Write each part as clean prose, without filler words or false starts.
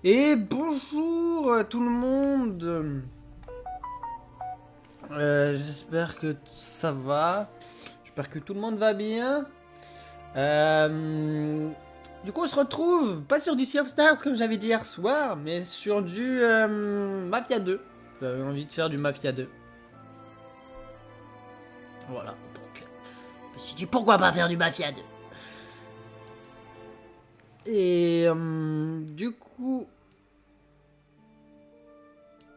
Et bonjour tout le monde. J'espère que ça va. J'espère que tout le monde va bien. Du coup, on se retrouve pas sur du Sea of Stars comme j'avais dit hier soir, mais sur du Mafia 2. J'avais envie de faire du Mafia 2. Voilà. Donc, je me suis dit pourquoi pas faire du Mafia 2. Et du coup,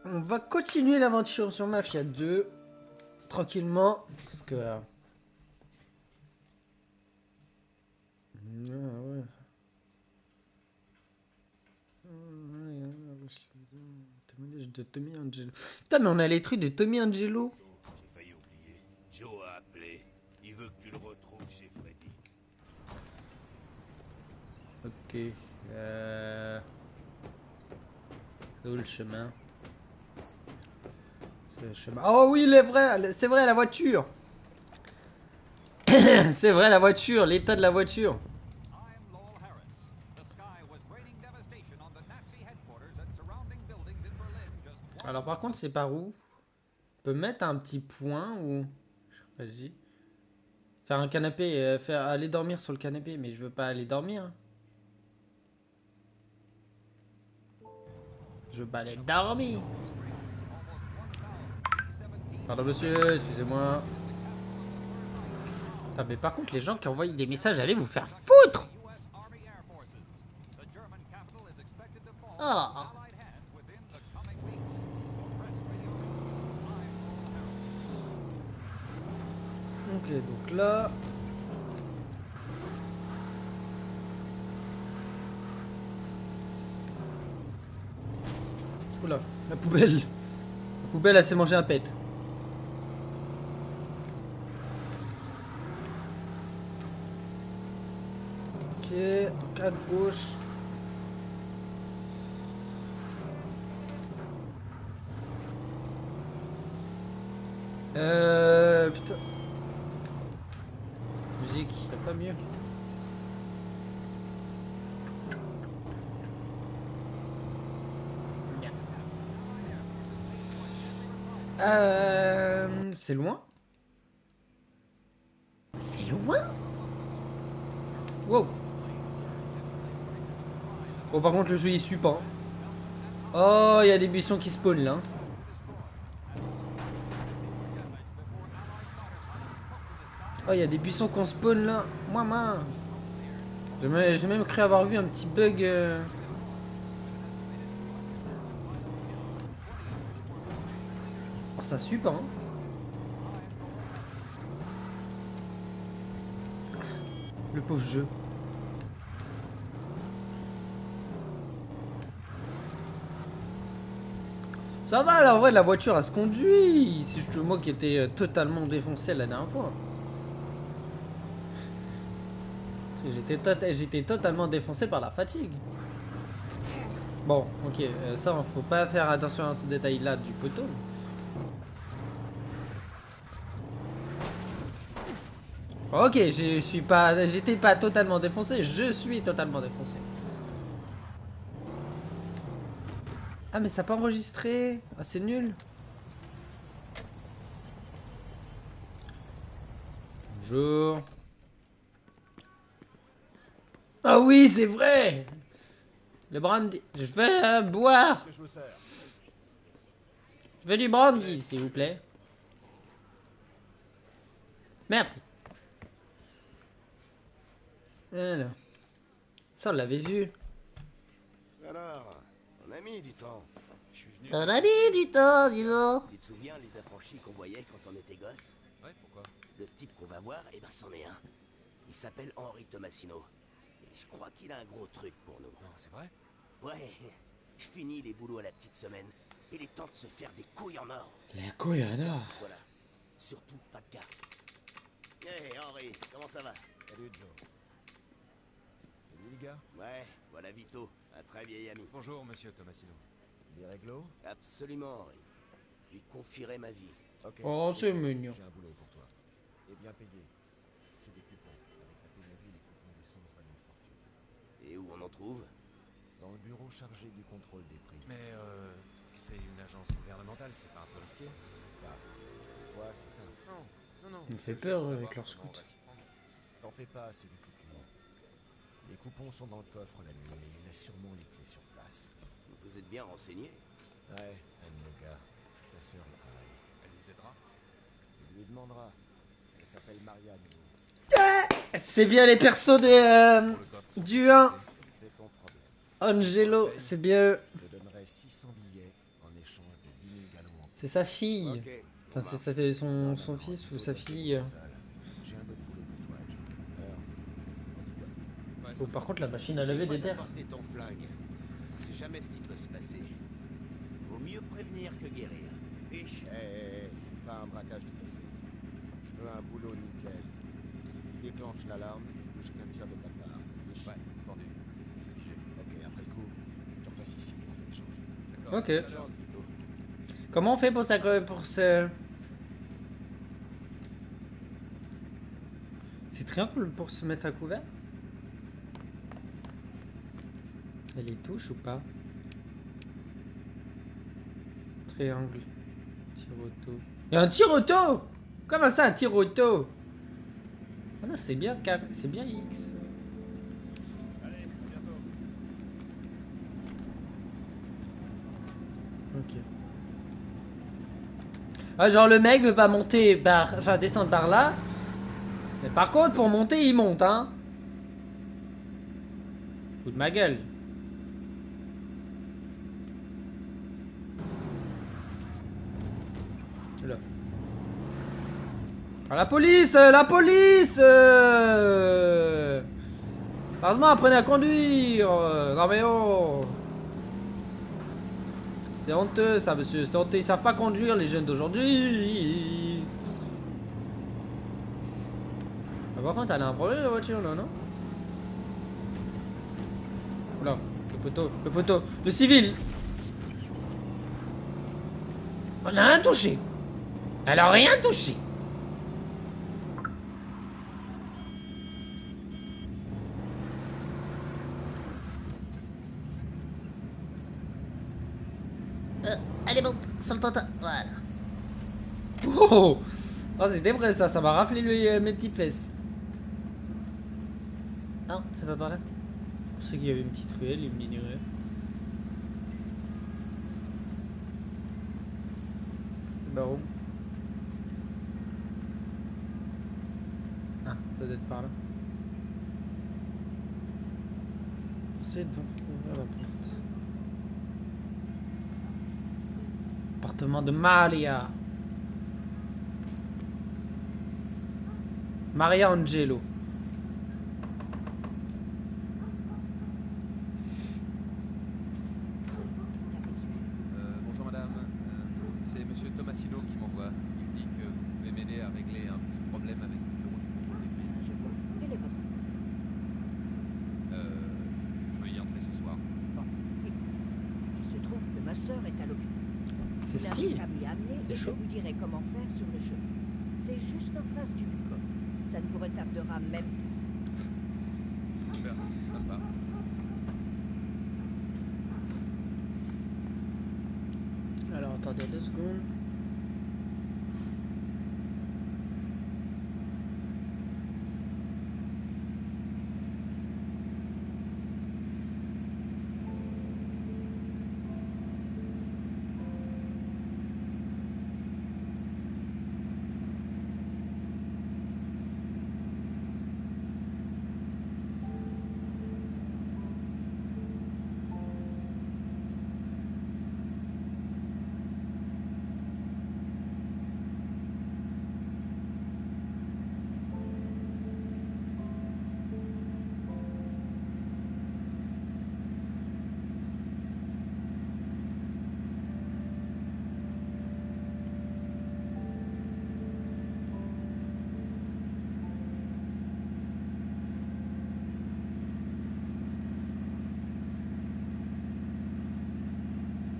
on va continuer l'aventure sur Mafia 2 tranquillement parce que ouais. Témoignage de Tommy Angelo. Putain, mais on a les trucs de Tommy Angelo. J'ai failli oublier. Joe a appelé. Il veut que tu le retrouves chez Freddy. Ok. C'est où le chemin? C'est le chemin. Oh oui, il est vrai. C'est vrai, la voiture. C'est vrai, la voiture. L'état de la voiture. Alors par contre, c'est par où? On peut mettre un petit point ou... Vas-y. Faire un canapé, faire aller dormir sur le canapé, mais je veux pas aller dormir. Je veux pas aller dormir. Pardon monsieur, excusez-moi. Ah, mais par contre, les gens qui envoient des messages, allez vous faire foutre. Oh. Ok, donc là... Oula, la poubelle. La poubelle, elle s'est mangée un pet. Ok, donc à gauche. Putain. Musique, y'a pas mieux. C'est loin? C'est loin? Wow. Bon, par contre, le jeu il suit pas. Oh, il y a des buissons qui spawnent là. Oh, il y a des buissons qu'on spawn là. Moi. J'ai même cru avoir vu un petit bug. Oh, ça suit pas, hein. Le pauvre jeu. Ça va, là, en vrai, la voiture, elle se conduit. C'est juste moi qui étais totalement défoncé la dernière fois. J'étais totalement défoncé par la fatigue. Bon, ok, ça, faut pas faire attention à ce détail-là du poteau. Ok, j'étais pas totalement défoncé, je suis totalement défoncé. Ah, mais ça n'a pas enregistré. Ah, c'est nul. Bonjour. Ah oui, c'est vrai. Le brandy. Je vais boire. Je veux du brandy, s'il vous plaît. Merci. Alors. Ça, on l'avait vu. Alors, on a mis du temps. Je suis venu. On a mis du temps, dis donc. Tu te souviens les affranchis qu'on voyait quand on était gosse? Ouais, pourquoi? Le type qu'on va voir, eh ben c'en est un. Il s'appelle Henri Tomasino. Et je crois qu'il a un gros truc pour nous. Non, c'est vrai? Ouais, je finis les boulots à la petite semaine. Et il est temps de se faire des couilles en or. La couille en or. Voilà. Surtout pas de gaffe. Hé Henri, comment ça va? Salut Joe. Et lui les gars? Ouais, voilà Vito, un très vieil ami. Bonjour, monsieur Tomasino. Des réglos? Absolument Henri. Lui confierai ma vie. Ok. Oh, c'est Écoute, mignon. J'ai un boulot pour toi. Et bien payé. C'est des coupons. Avec la pénurie, les coupons d'essence valent une fortune. Et où on en trouve? dans le bureau chargé du contrôle des prix. Mais c'est une agence gouvernementale, c'est pas un peu risqué? Bah, des fois, c'est ça. Non, non, non. Il me je fait veux peur juste avec savoir leur comment on scout. va s'y prendre. T'en fais pas, c'est du tout cuit. Les coupons sont dans le coffre la nuit, mais il a sûrement les clés sur place. Vous êtes bien renseigné. Ouais, un de nos gars. Sa sœur y travaille. Elle nous aidera? Il lui demandera. Elle s'appelle Marianne. C'est bien les persos de, Pour le coffre, sur du le 1. côté. C'est ton problème. Angelo, c'est bien. Je te donnerai 600 billets en échange de 10 000 gallons en C'est sa fille. Ok. Enfin, c'est ça fait son fils ou sa fille. J'ai un autre boulot pour toi, Jim. Alors, on dit quoi? Ouais, Oh, ça par va. contre, la machine à laver des terres. Porter ton flingue. On sait jamais ce qui peut se passer. Vaut mieux prévenir que guérir. Fiche. C'est pas un braquage de PC. Je veux un boulot nickel. Si tu déclenches l'alarme, tu bouges qu'un tir de ta part. Fiche. Ouais, entendu. Figé. Ok, après le coup, tu repasses ici, on fait l'échange. D'accord. Ok. Bonne chance, Vito. Comment on fait pour ça, pour ce... C'est triangle pour se mettre à couvert? Elle les touche ou pas? Triangle. Tir auto. Il y a un tir auto! Comment ça, un tir auto? Ah non, c'est bien, c'est bien X. Allez, à bientôt. Ok. Ah, genre le mec veut pas monter par... Enfin, descendre par là. Mais par contre, pour monter, il monte, hein. Coup de ma gueule. Là. Ah, la police! La police! Heureusement, apprenez à conduire! Non mais oh! C'est honteux ça, monsieur. C'est honteux. Ils savent pas conduire, les jeunes d'aujourd'hui. Ah, par contre, elle a un problème la voiture là, non? Oula, le poteau, le civil! On a rien touché! Elle a rien touché! Allez, monte sur le toit. Voilà. Oh! Oh, c'était vrai ça, ça m'a raflé mes petites fesses. Non, c'est pas par là. Je sais qu'il y avait une petite ruelle, une mini ruelle. C'est par où? Ah, ça doit être par là. C'est donc ouvrir la porte. Appartement de Maria. Maria Angelo. Bonjour madame, c'est monsieur Tomasino qui m'envoie. Il me dit que vous pouvez m'aider à régler un petit problème avec le bureau du contrôle des prix. Je vois. Quel est votre nom? Je veux y entrer ce soir. Bon, il se trouve que ma sœur est à l'hôpital. C'est Vous ce n'avez qui? qu'à m'y amener C'est et je chaud. vous dirai comment faire sur le chemin. C'est juste en face du bucol. Ça ne vous retardera même pas. Super, ça me va. Alors attendez 2 secondes.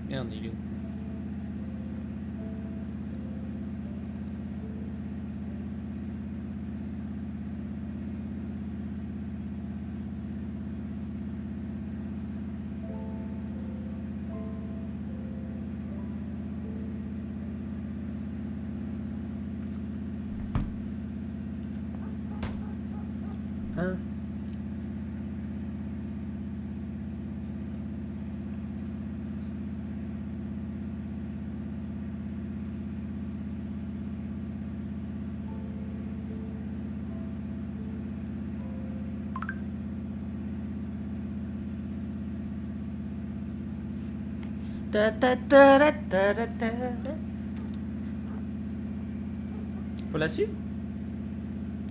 Merde, il est où? Ta ta ta ta ta ta ta. Faut la suivre?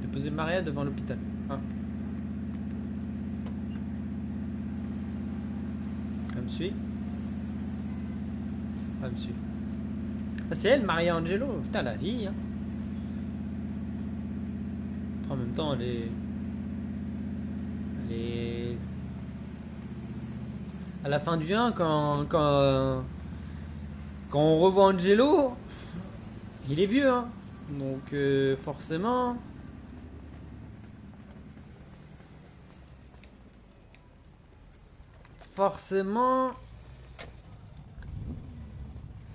Déposer Maria devant l'hôpital. Ah. Elle me suit? Elle me suit. Ah, c'est elle, Maria Angelo. Putain, la vie, hein. En même temps, elle est... Elle est... À la fin du 1, quand on revoit Angelo, il est vieux, hein. Donc, forcément... Forcément...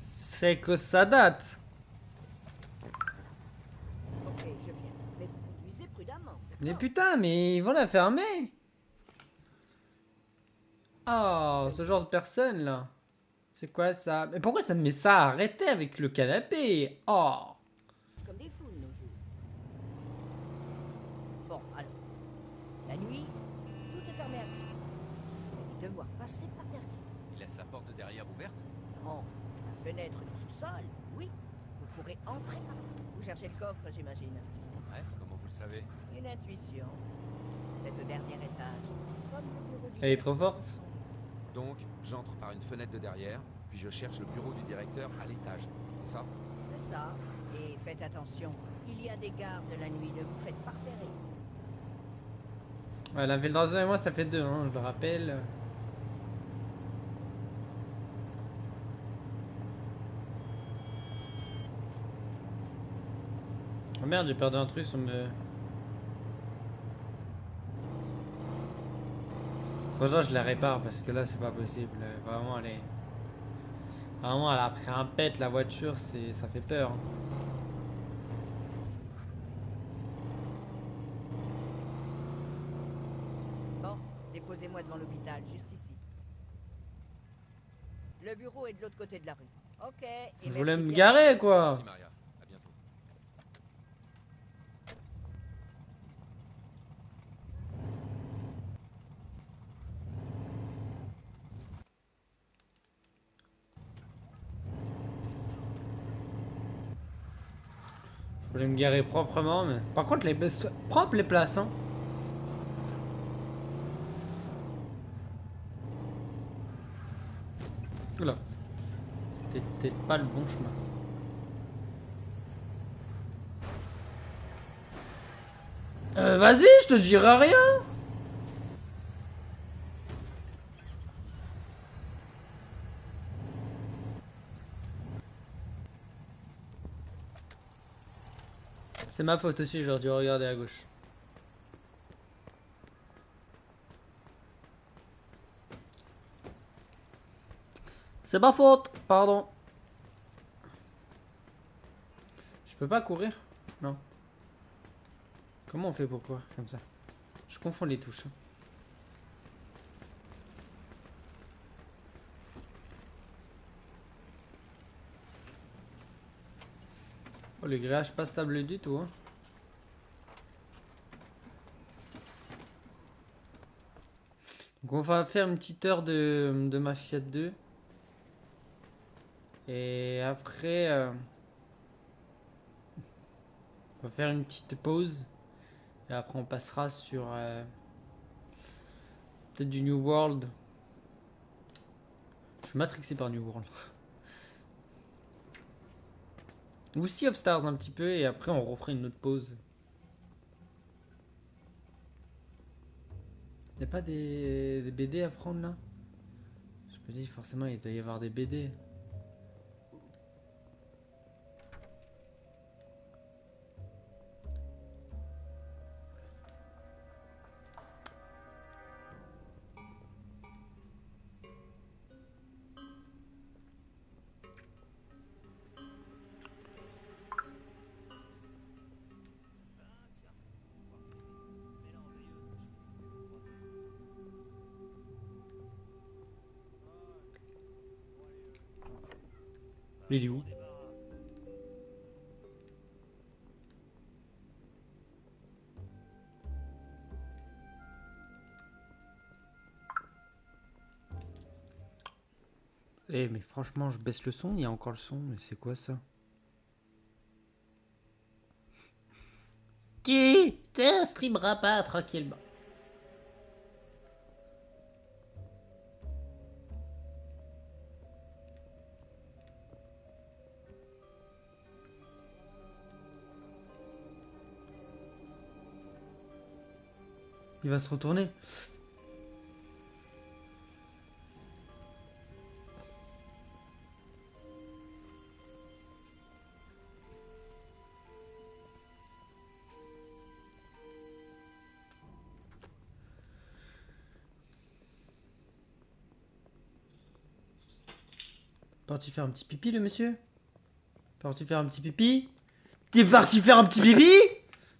C'est que ça date. Ok, je viens. Mais vous conduisez prudemment. Mais d'accord? putain, mais ils vont la fermer. Oh, ce genre de personne là. C'est quoi ça? Mais pourquoi ça me met ça? Arrêtez avec le canapé. Oh. Comme des fous de nos jours. Bon, alors. La nuit, tout est fermé à clé. Vous allez devoir passer par derrière. Il laisse la porte de derrière ouverte? Non, la fenêtre du sous-sol, oui. Vous pourrez entrer par là. Vous cherchez le coffre, j'imagine. Ouais, comment vous le savez? Une intuition. C'est au dernier étage. Comme le bureau du Elle est trop directeur forte. de son- Donc, j'entre par une fenêtre de derrière, puis je cherche le bureau du directeur à l'étage. C'est ça? C'est ça. Et faites attention. Il y a des gardes la nuit. Ne vous faites pas repérer. Ouais, l'infiltration et moi ça fait 2, hein, je le rappelle. Oh merde, j'ai perdu un truc sur me... Franchement, je la répare parce que là c'est pas possible. Vraiment, elle est... Vraiment, elle a pris un pet la voiture, ça fait peur, hein. Bon, déposez-moi devant l'hôpital, juste ici. Le bureau est de l'autre côté de la rue. Ok. Et Je merci voulais me bien. garer quoi. Merci Maria. À bientôt. Je voulais me garer proprement, mais... Par contre, propres les places, hein. Oula. C'était peut-être pas le bon chemin. Vas-y, je te dirai rien. C'est ma faute aussi, j'aurais dû regarder à gauche. C'est ma faute, pardon. Je peux pas courir? Non. Comment on fait pour courir comme ça? Je confonds les touches, hein. Oh, le grillage pas stable du tout, hein. Donc on va faire une petite heure de Mafia 2. Et après, on va faire une petite pause. Et après on passera sur peut-être du New World. Je suis matrixé par New World. Ou Sea of Stars un petit peu. Et après on refera une autre pause. Y'a pas des BD à prendre là? Je me dis forcément il doit y avoir des BD. Il est où? Eh, mais franchement, je baisse le son, il y a encore le son, mais c'est quoi ça? Qui te streamera pas tranquillement? Il va se retourner. Parti faire un petit pipi, le monsieur? Parti faire un petit pipi? T'es parti faire un petit pipi?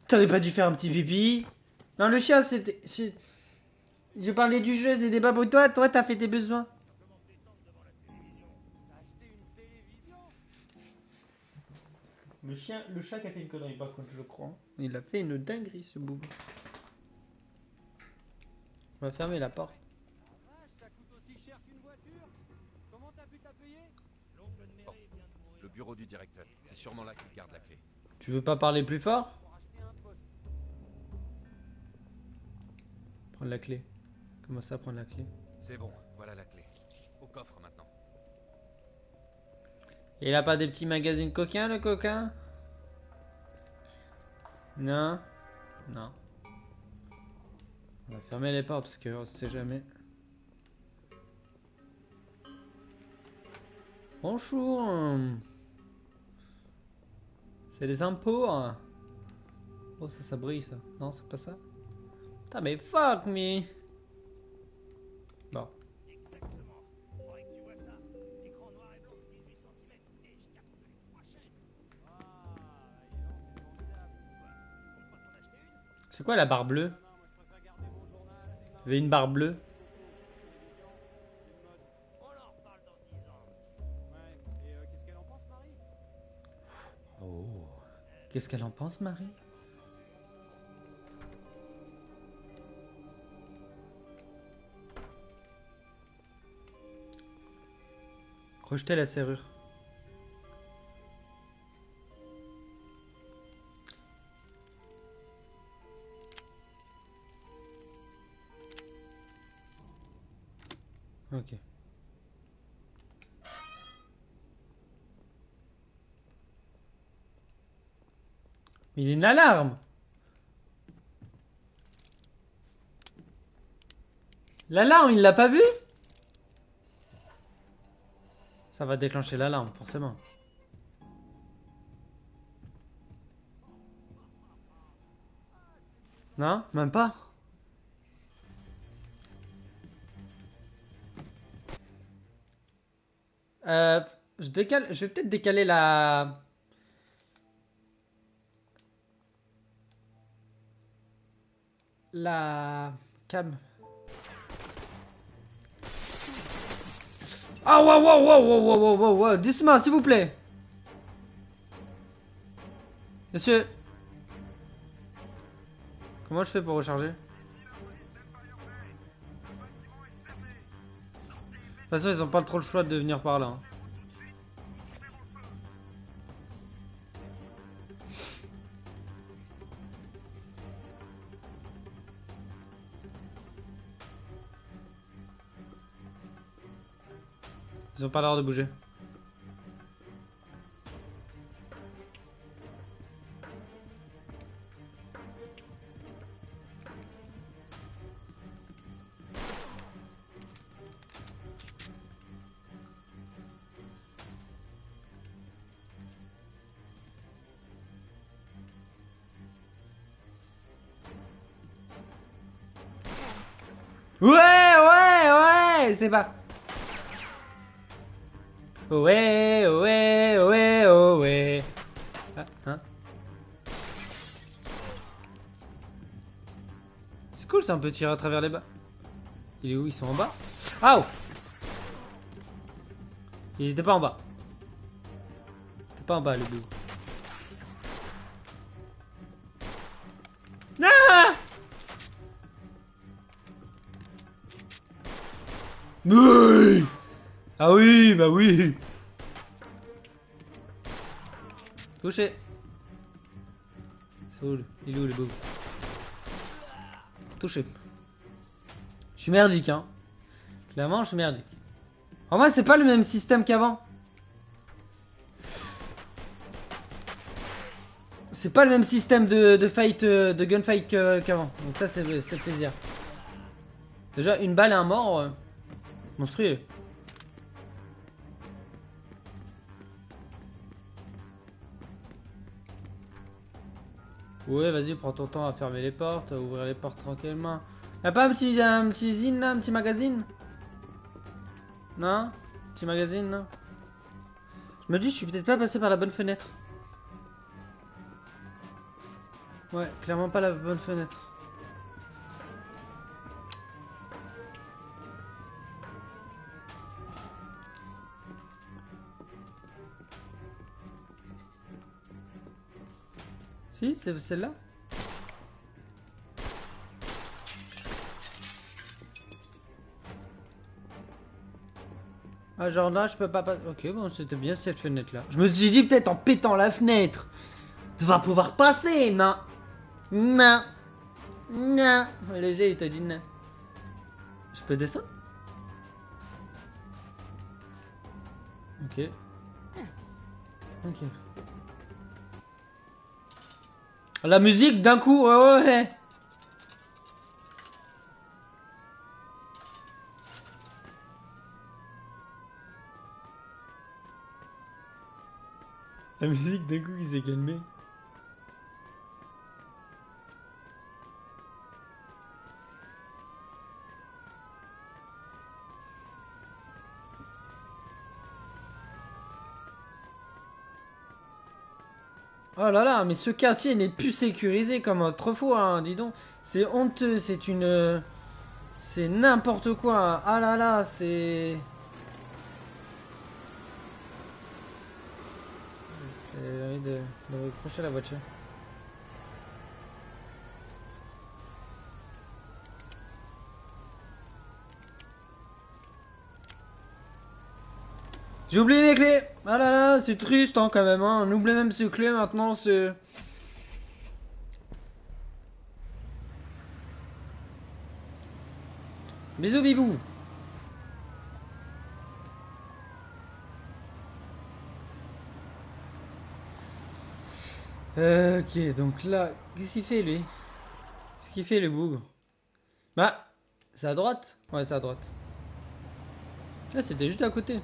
T'aurais pas dû faire un petit pipi? Non, le chien, c'était... Je parlais du jeu, c'est des babes pour toi. Toi, t'as fait tes besoins. Le chien, le chat qui a fait une connerie, par contre, je crois. Il a fait une dinguerie, ce boubou. On va fermer la porte. Ça coûte aussi cher qu'une voiture. Comment t'as pu t'appuyer? Le bureau du directeur. C'est sûrement là qu'il garde la clé. Tu veux pas parler plus fort? Prendre la clé. Comment ça, prendre la clé? C'est bon, voilà la clé. Au coffre maintenant. Il a pas des petits magazines coquins, le coquin? Non? Non. On va fermer les portes parce qu'on sait jamais. Bonjour. C'est des impôts. Oh, ça brille, ça. Non, c'est pas ça. Putain, mais fuck me. Bon. Exactement. Faudrait que tu vois ça. Écran noir et blanc, 18 cm. Et je capte les 3 chaînes. Compte pas t'en acheter une? C'est quoi la barre bleue? Il y avait une barre bleue. On en reparle dans 10 ans. Qu'est-ce qu'elle en pense, Marie? Oh. Qu'est-ce qu'elle en pense, Marie? Rejetez la serrure. Ok. Il y a une alarme. L'alarme, il l'a pas vu? Ça va déclencher l'alarme, forcément. Non, même pas. Je décale, je vais peut-être décaler la cam. Ah, wow, wow, wow, wow, wow, wow, wow, wow, doucement, s'il vous plaît. Monsieur. Comment je fais pour recharger? De toute façon, ils ont pas trop le choix de venir par là. Ils ont pas l'air de bouger. Ouais, ouais, ouais, c'est pas... Ouais, ouais, ouais, ouais. Ah, hein? C'est cool, ça, on peut tirer à travers les bas. Il est où? Ils sont en bas? Ah! Il était pas en bas. Il était pas en bas, le bout. Ah! Oui! Ah oui, bah oui. Touché. C'est où, il est où le beau? Touché. Je suis merdique, hein. Clairement, je suis merdique. En vrai, c'est pas le même système qu'avant. C'est pas le même système de fight, de gunfight qu'avant. Donc ça, c'est plaisir. Déjà, une balle et un mort. Monstrueux. Ouais, vas-y, prends ton temps à fermer les portes, à ouvrir les portes tranquillement. Y'a pas un petit zine là, un petit magazine? Non? Petit magazine, non? Je me dis, je suis peut-être pas passé par la bonne fenêtre. Ouais, clairement pas la bonne fenêtre. Si, c'est celle-là? Ah, genre là, je peux pas passer. Ok, bon, c'était bien cette fenêtre-là. Je me suis dit, peut-être en pétant la fenêtre, tu vas pouvoir passer, non? Non. Non. Léger, il t'a dit non. Je peux descendre? Ok. Ok. La musique, d'un coup, ouais, ouais. La musique, d'un coup, il s'est calmé. Oh là là, mais ce quartier n'est plus sécurisé comme autrefois, hein, dis donc. C'est honteux, c'est une... C'est n'importe quoi. Ah là là, c'est... J'ai envie de recrocher la voiture. J'ai oublié mes clés. Ah là là, c'est triste hein, quand même. Hein. On oublie même ses clés maintenant. C'est... Bisous bibou. Ok, donc là, qu'est-ce qu'il fait lui? Qu'est-ce qu'il fait le bougre? Bah, c'est à droite? Ouais, c'est à droite. Là, c'était juste à côté.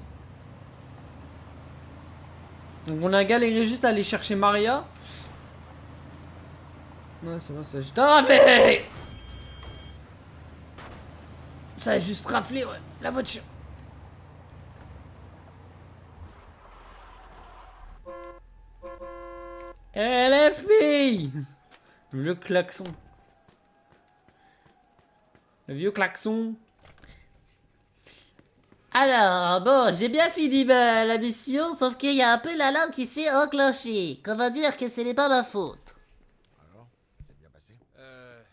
Donc on a galéré juste à aller chercher Maria. Ouais, c'est bon, ça a juste... Ah mais ça a juste raflé, ouais, la voiture. Eh les filles! Le klaxon. Le vieux klaxon. Alors, bon, j'ai bien fini la mission, sauf qu'il y a un peu la lampe qui s'est enclenchée. Comment dire que ce n'est pas ma faute? Alors, c'est bien passé?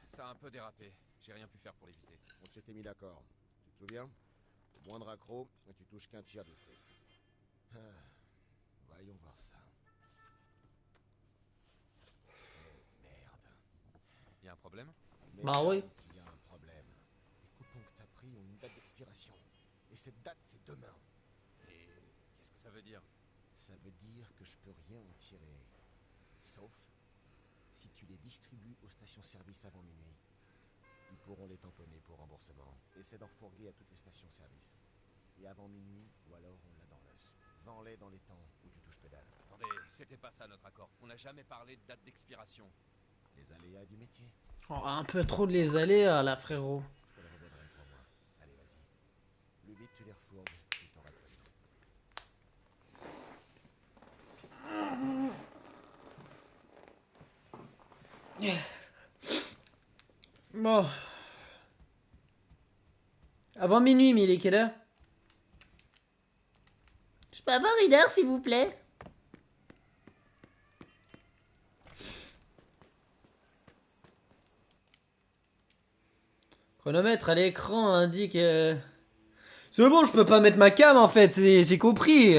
Ça a un peu dérapé. J'ai rien pu faire pour l'éviter. On s'était mis d'accord. Tu te souviens? Moindre accro, et tu touches qu'un tiers du fric. Ah, voyons voir ça. Merde. Y a un problème? Bah oui. Il y a un problème. Les coupons que t'as pris ont une date d'expiration. Et cette date, c'est demain. Et qu'est-ce que ça veut dire? Ça veut dire que je peux rien en tirer. Sauf si tu les distribues aux stations-service avant minuit. Ils pourront les tamponner pour remboursement. Essaie d'en fourguer à toutes les stations-service. Et avant minuit, ou alors on l'a dans l'os. Vends-les dans les temps où tu touches que dalle. Attendez, c'était pas ça notre accord. On n'a jamais parlé de date d'expiration. Les aléas du métier. Oh, un peu trop de les aller là, frérot. Je te les revaudrai pour moi. Allez, vas-y. Plus vite tu les refourgues, plus t'auras de pognon. Bon. Avant minuit, mais il est quelle heure? Je peux avoir une heure, s'il vous plaît? Chronomètre à l'écran indique... C'est bon, je peux pas mettre ma cam en fait, j'ai compris.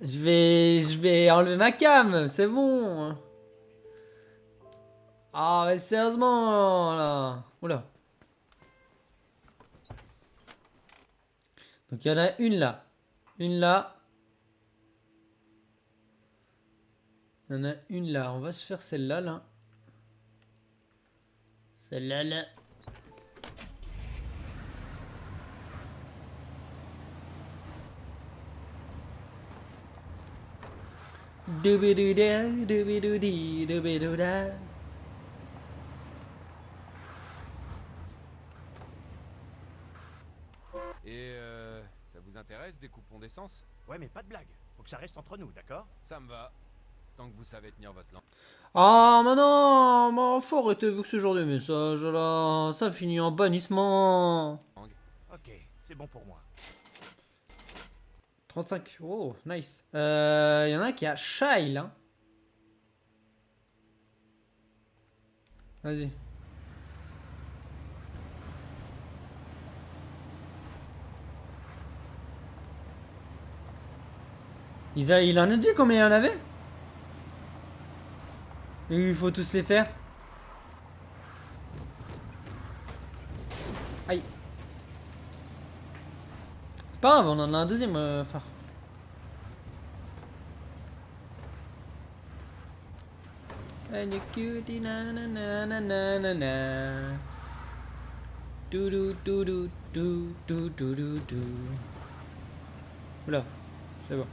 Je vais enlever ma cam, c'est bon. Ah, mais sérieusement, là. Oula. Donc il y en a une là. Une là. Il y en a une là. On va se faire celle-là, là. Celle-là, là. Doubidouda, doubidoudi, doubidouda. Et ça vous intéresse des coupons d'essence? Ouais, mais pas de blague. Faut que ça reste entre nous, d'accord? Ça me va. Tant que vous savez tenir votre langue. Ah, mais non, mais faut arrêter avec ce genre de message là. Ça finit en bannissement. Ok, c'est bon pour moi. 35. Oh, nice. Y en a un qui a Shy là. Vas-y. Il en a dit combien il y en avait? Il faut tous les faire. Aïe. C'est pas grave, on en a un deuxième phare. And you cutie na na na na na na na. Do do do do do do do do do. Oula, c'est bon.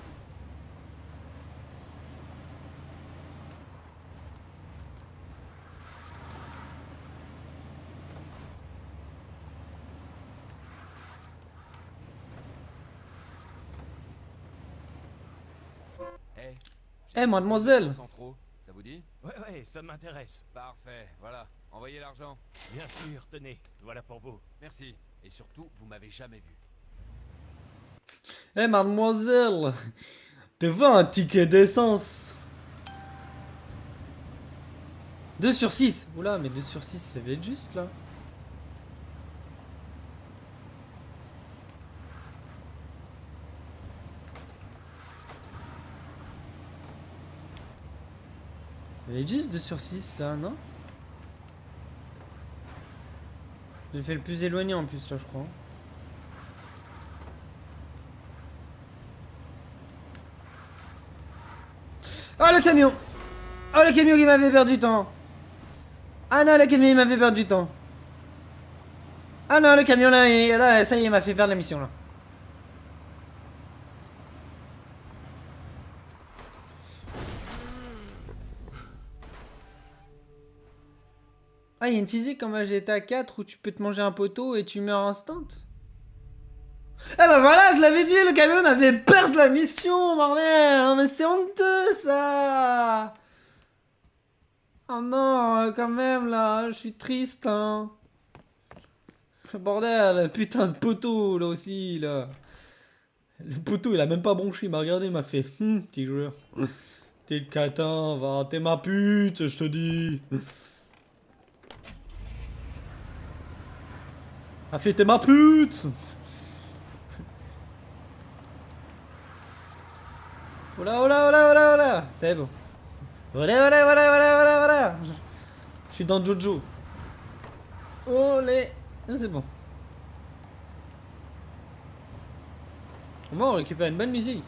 Eh, mademoiselle. Sans trop, ça vous dit? Ouais, ça m'intéresse. Parfait, voilà. Envoyez l'argent. Bien sûr, tenez, voilà pour vous. Merci. Et surtout, vous m'avez jamais vu. Eh mademoiselle, te veux un ticket d'essence? 2 sur 6. Oula, mais 2 sur 6, ça va être juste là. Ça va être juste 2 sur 6 là, non? J'ai fait le plus éloigné en plus là, je crois. Oh le camion! Oh le camion qui m'avait perdu du temps! Ah non, le camion il m'avait perdu du temps! Ah non, le camion là, là ça y est, il m'a fait perdre la mission là. Ah, il y a une physique comme à GTA 4 où tu peux te manger un poteau et tu meurs instant. Eh ben voilà, je l'avais dit, le camion m'avait perdre la mission, bordel! Non mais c'est honteux ça! Oh non, quand même là, je suis triste hein. Bordel, putain de poteau là aussi là. Le poteau il a même pas bronché, il m'a regardé, il m'a fait petit joueur. T'es le catin, va, t'es ma pute, je te dis. A fait t'es ma pute. Oula oula oula oula oula. C'est bon. Voilà voilà voilà voilà voilà voilà. Je suis dans Jojo. Olé. Ah, c'est bon. Au moins on récupère une bonne musique.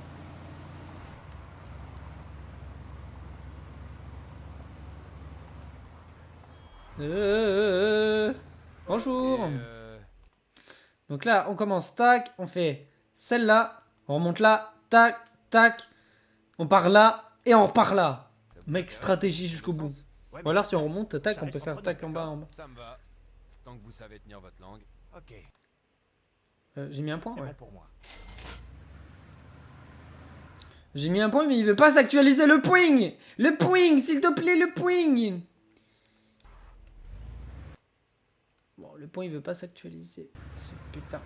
Bonjour. Donc là, on commence, tac, on fait celle-là, on remonte là, tac, tac, on part là, et on repart là. Mec, stratégie jusqu'au bout. Ouais, Ou alors si on remonte, tac, ça on peut reste faire entre tac nous, en bas, en bas. Ça me va. Tant que vous savez tenir votre langue. Ok, J'ai mis un point, c'est ouais. bon pour moi. J'ai mis un point, mais il veut pas s'actualiser le point. Le point, s'il te plaît, le point. Bon, le point, il veut pas s'actualiser. Ce putain.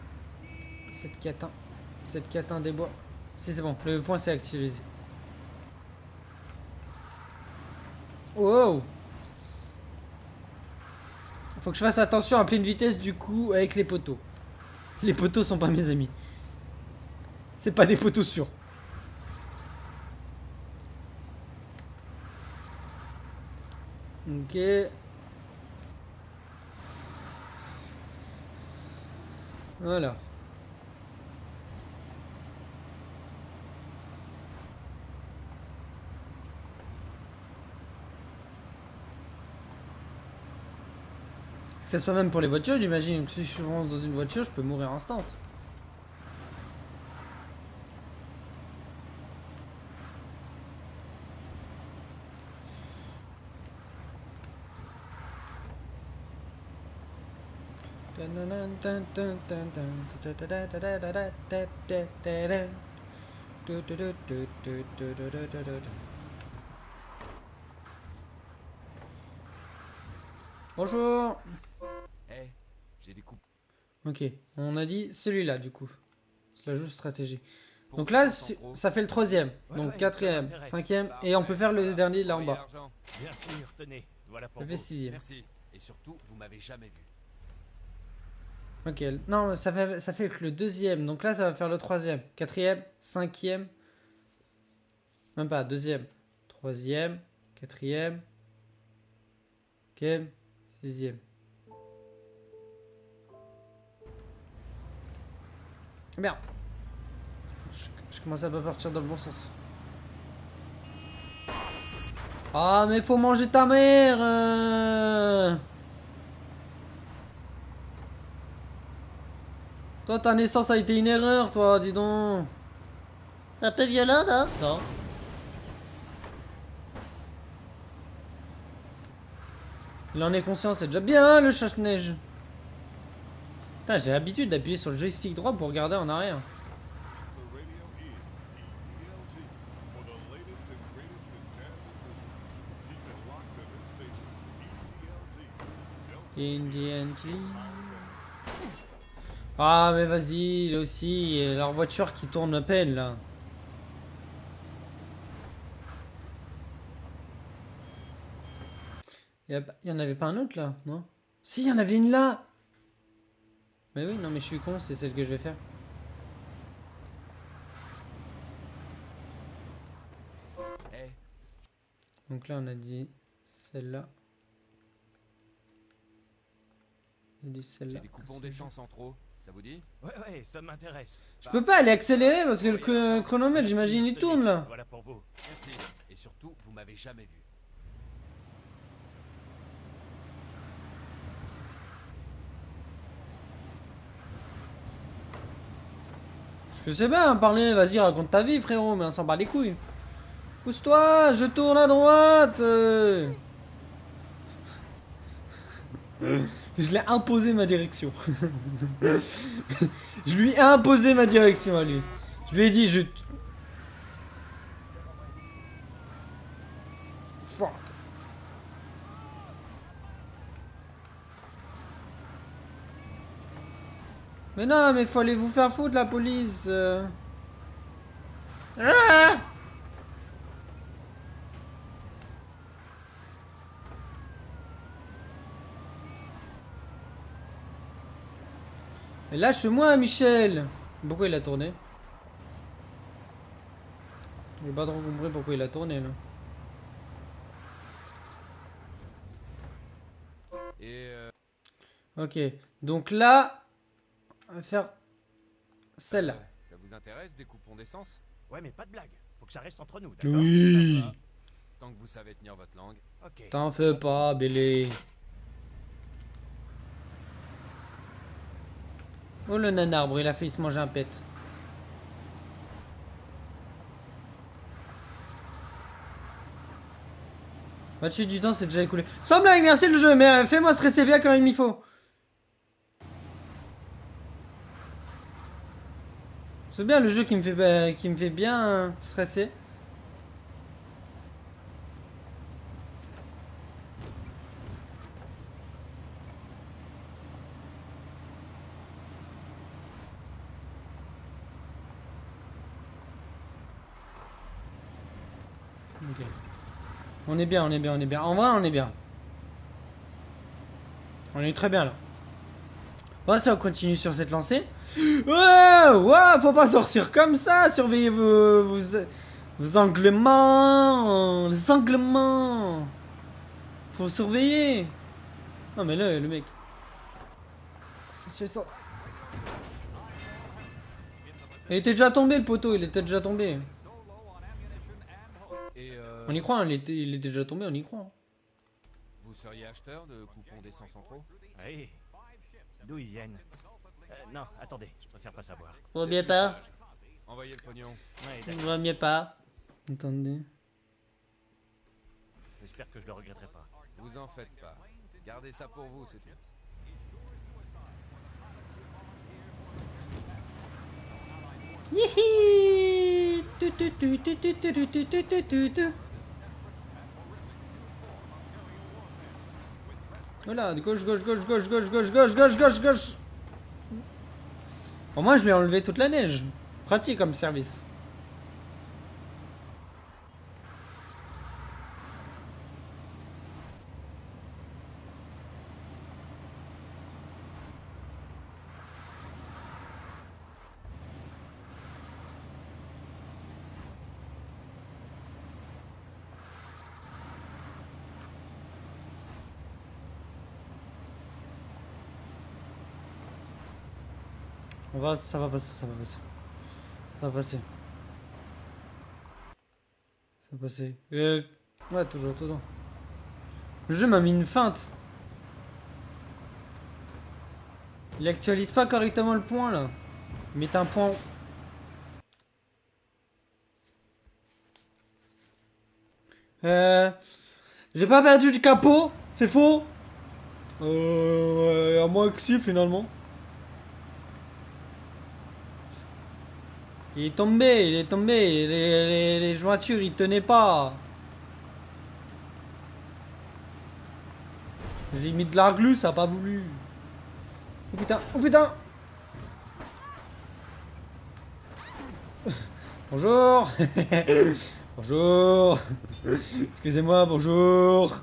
Cette catin des bois. Si, c'est bon, le point s'est actualisé. Wow. Faut que je fasse attention à pleine vitesse, du coup, avec les poteaux. Les poteaux sont pas mes amis. C'est pas des poteaux sûrs. Ok. Voilà. Que ce soit même pour les voitures, j'imagine que si je rentre dans une voiture, je peux mourir instant. Bonjour. Eh, j'ai des coupes. Ok, on a dit celui-là du coup. C'est la juste stratégie. pour Donc là, descendre sans trop. ça fait le troisième. Ouais, Donc ouais, quatrième, ça m'intéresse. cinquième, et on peut faire le Voilà. dernier là en Envoyez bas. l'argent. Bien sûr, tenez, voilà pour Ça fait vous. sixième. Merci. Et surtout, vous m'avez jamais vu. Ok, non, ça fait que le deuxième. Donc là, ça va faire le troisième, quatrième, cinquième. Même pas, deuxième, troisième, quatrième, cinquième, sixième. Merde. Je commence à pas partir dans le bon sens. Ah, mais faut manger ta mère Toi, ta naissance a été une erreur, toi, dis donc. C'est un peu violent, non? Non. Il en est conscient, c'est déjà bien, le chasse-neige. Putain, j'ai l'habitude d'appuyer sur le joystick droit pour regarder en arrière. Indian Tea. Ah, mais vas-y, là aussi, leur voiture qui tourne à peine, là. Il y en avait pas un autre, là, non? Si, il y en avait une là. Mais oui, non, mais je suis con, c'est celle que je vais faire. Eh, Donc là, on a dit celle-là. On a dit celle-là. j'ai des coupons d'essence en trop. Ça vous dit? Ouais, ouais, ça m'intéresse. Je peux pas aller accélérer parce que le chronomètre, Merci, j'imagine, il tenez, tourne là. Voilà pour vous. Merci. Et surtout, vous m'avez jamais vu. Je sais bien, parler, vas-y, raconte ta vie, frérot, mais on s'en bat les couilles. Pousse-toi, je tourne à droite. Je l'ai imposé ma direction. Je lui ai imposé ma direction à lui. Je lui ai dit, Fuck. Mais non, mais faut aller vous faire foutre, la police. Ah! Mais lâche-moi, Michel. Pourquoi il a tourné? J'ai pas trop compris pourquoi il a tourné, là. Et Ok, donc là, on va faire celle-là. ça vous intéresse des coupons d'essence? Ouais, mais pas de blague. Faut que ça reste entre nous, d'accord? Oui. Ça va. Tant que vous savez tenir votre langue. Ok. T'en fais pas, Bélé. Oh le nanarbre, il a failli se manger un pet. Moitié du temps, c'est déjà écoulé. Sans blague, merci le jeu, mais fais-moi stresser bien quand il m'y faut. C'est bien le jeu qui me fait bien stresser. Ok. On est bien, on est bien, on est bien. En vrai, on est bien. On est très bien là. Bon, si on continue sur cette lancée. Ouais, ouais, faut pas sortir comme ça. Surveillez vos anglements. Les anglements. Faut surveiller. Non, mais là, le mec. C'est ça. Il était déjà tombé, le poteau. Il était déjà tombé. Et On y croit, hein, il était déjà tombé, on y croit. vous seriez acheteur de coupons d'essence en trop? Oui. D'où ils viennent? Non, attendez, je préfère pas savoir. Vaut C'est mieux plus pas. sage. Envoyez le pognon. Ouais, d'accord. Vaut mieux pas. Attendez. J'espère que je le regretterai pas. Vous en faites pas. Gardez ça pour vous, c'est tout. Hihi. Tu, tu, tu, tu, tu, tu, tu, tu, tu, tu, tu, tu. Voilà, de gauche, gauche, gauche, gauche, gauche, gauche, gauche, gauche, gauche, gauche. Au moins, je lui ai enlevé toute la neige. Pratique comme service. Ça va passer, ça va passer. Ça va passer. Ça va passer. Ouais, toujours, toujours. Le jeu m'a mis une feinte. Il actualise pas correctement le point là. Il met un point. J'ai pas perdu du capot, c'est faux. À moins que si finalement. Il est tombé, il est tombé. Les jointures, ils tenaient pas. J'ai mis de la glu, ça a pas voulu. Oh putain, oh putain. Bonjour. Bonjour. Excusez-moi, bonjour.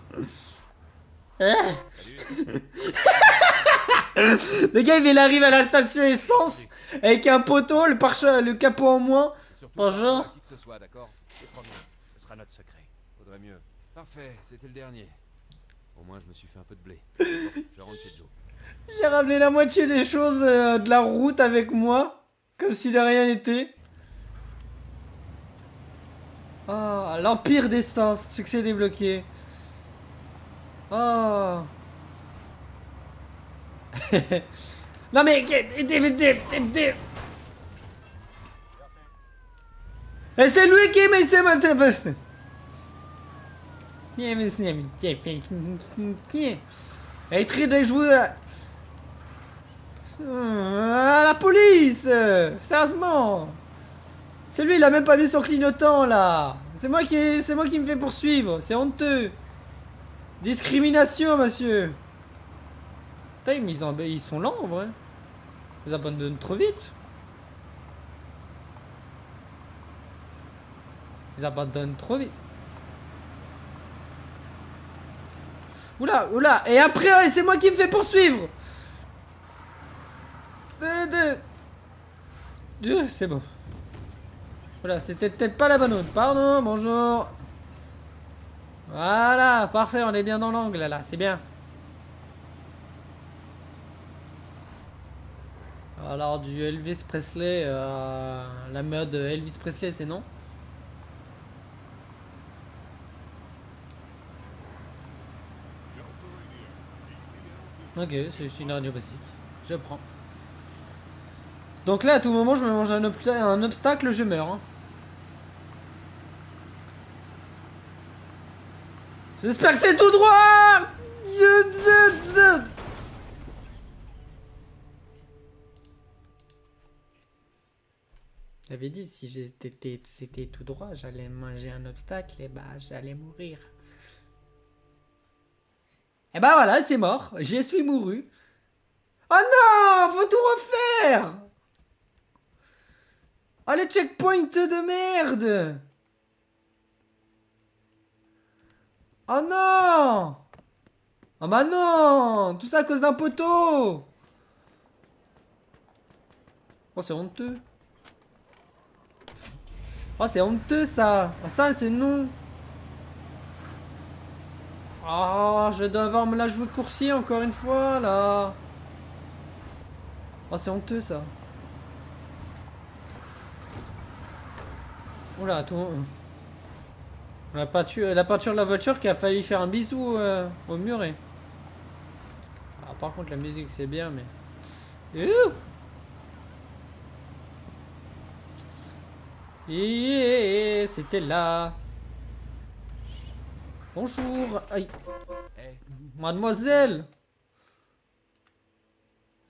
Le gars, il arrive à la station essence avec un poteau, le capot en moins. Et surtout, Bonjour. pas à qui que ce soit, d'accord? C'est promis, ce sera notre secret. Faudrait mieux. Parfait, c'était le dernier. Au moins, je me suis fait un peu de blé. Bon, je rentre chez Joe. J'ai ramené la moitié des choses de la route avec moi, comme si de rien n'était. Ah, l'empire d'essence, succès débloqué. Oh. Non mais... Et c'est lui qui m'a essayé de Elle est très de jouer à la police. Sérieusement. C'est lui, il a même pas mis son clignotant là. C'est moi qui me fais poursuivre. C'est honteux. Discrimination, monsieur. Putain, mais ils sont lents en vrai. Ils abandonnent trop vite. Ils abandonnent trop vite. Oula, oula. Et après, c'est moi qui me fais poursuivre. C'est bon. Voilà, c'était peut-être pas la bonne route. Pardon, bonjour. Voilà, parfait, on est bien dans l'angle là, c'est bien. Alors du Elvis Presley, la mode Elvis Presley, c'est non? Ok, c'est une radio basique. Je prends. Donc là, à tout moment, je me mange un obstacle, je meurs. Hein. J'espère que c'est tout droit. J'avais dit, si c'était tout droit, j'allais manger un obstacle et bah j'allais mourir. Et bah voilà, c'est mort. J'y suis mouru. Oh non, faut tout refaire. Oh les checkpoints de merde. Oh non. Oh bah non. Tout ça à cause d'un poteau. Oh, c'est honteux. Oh, c'est honteux ça. Oh, ça, c'est non. Oh, je dois avoir me la jouer coursier encore une fois là. Oh, c'est honteux ça. Oula, tout. La peinture de la voiture qui a failli faire un bisou au muret. Ah, par contre, la musique c'est bien, mais. Ouh. Et c'était là. Bonjour. Aïe. Eh, Mademoiselle.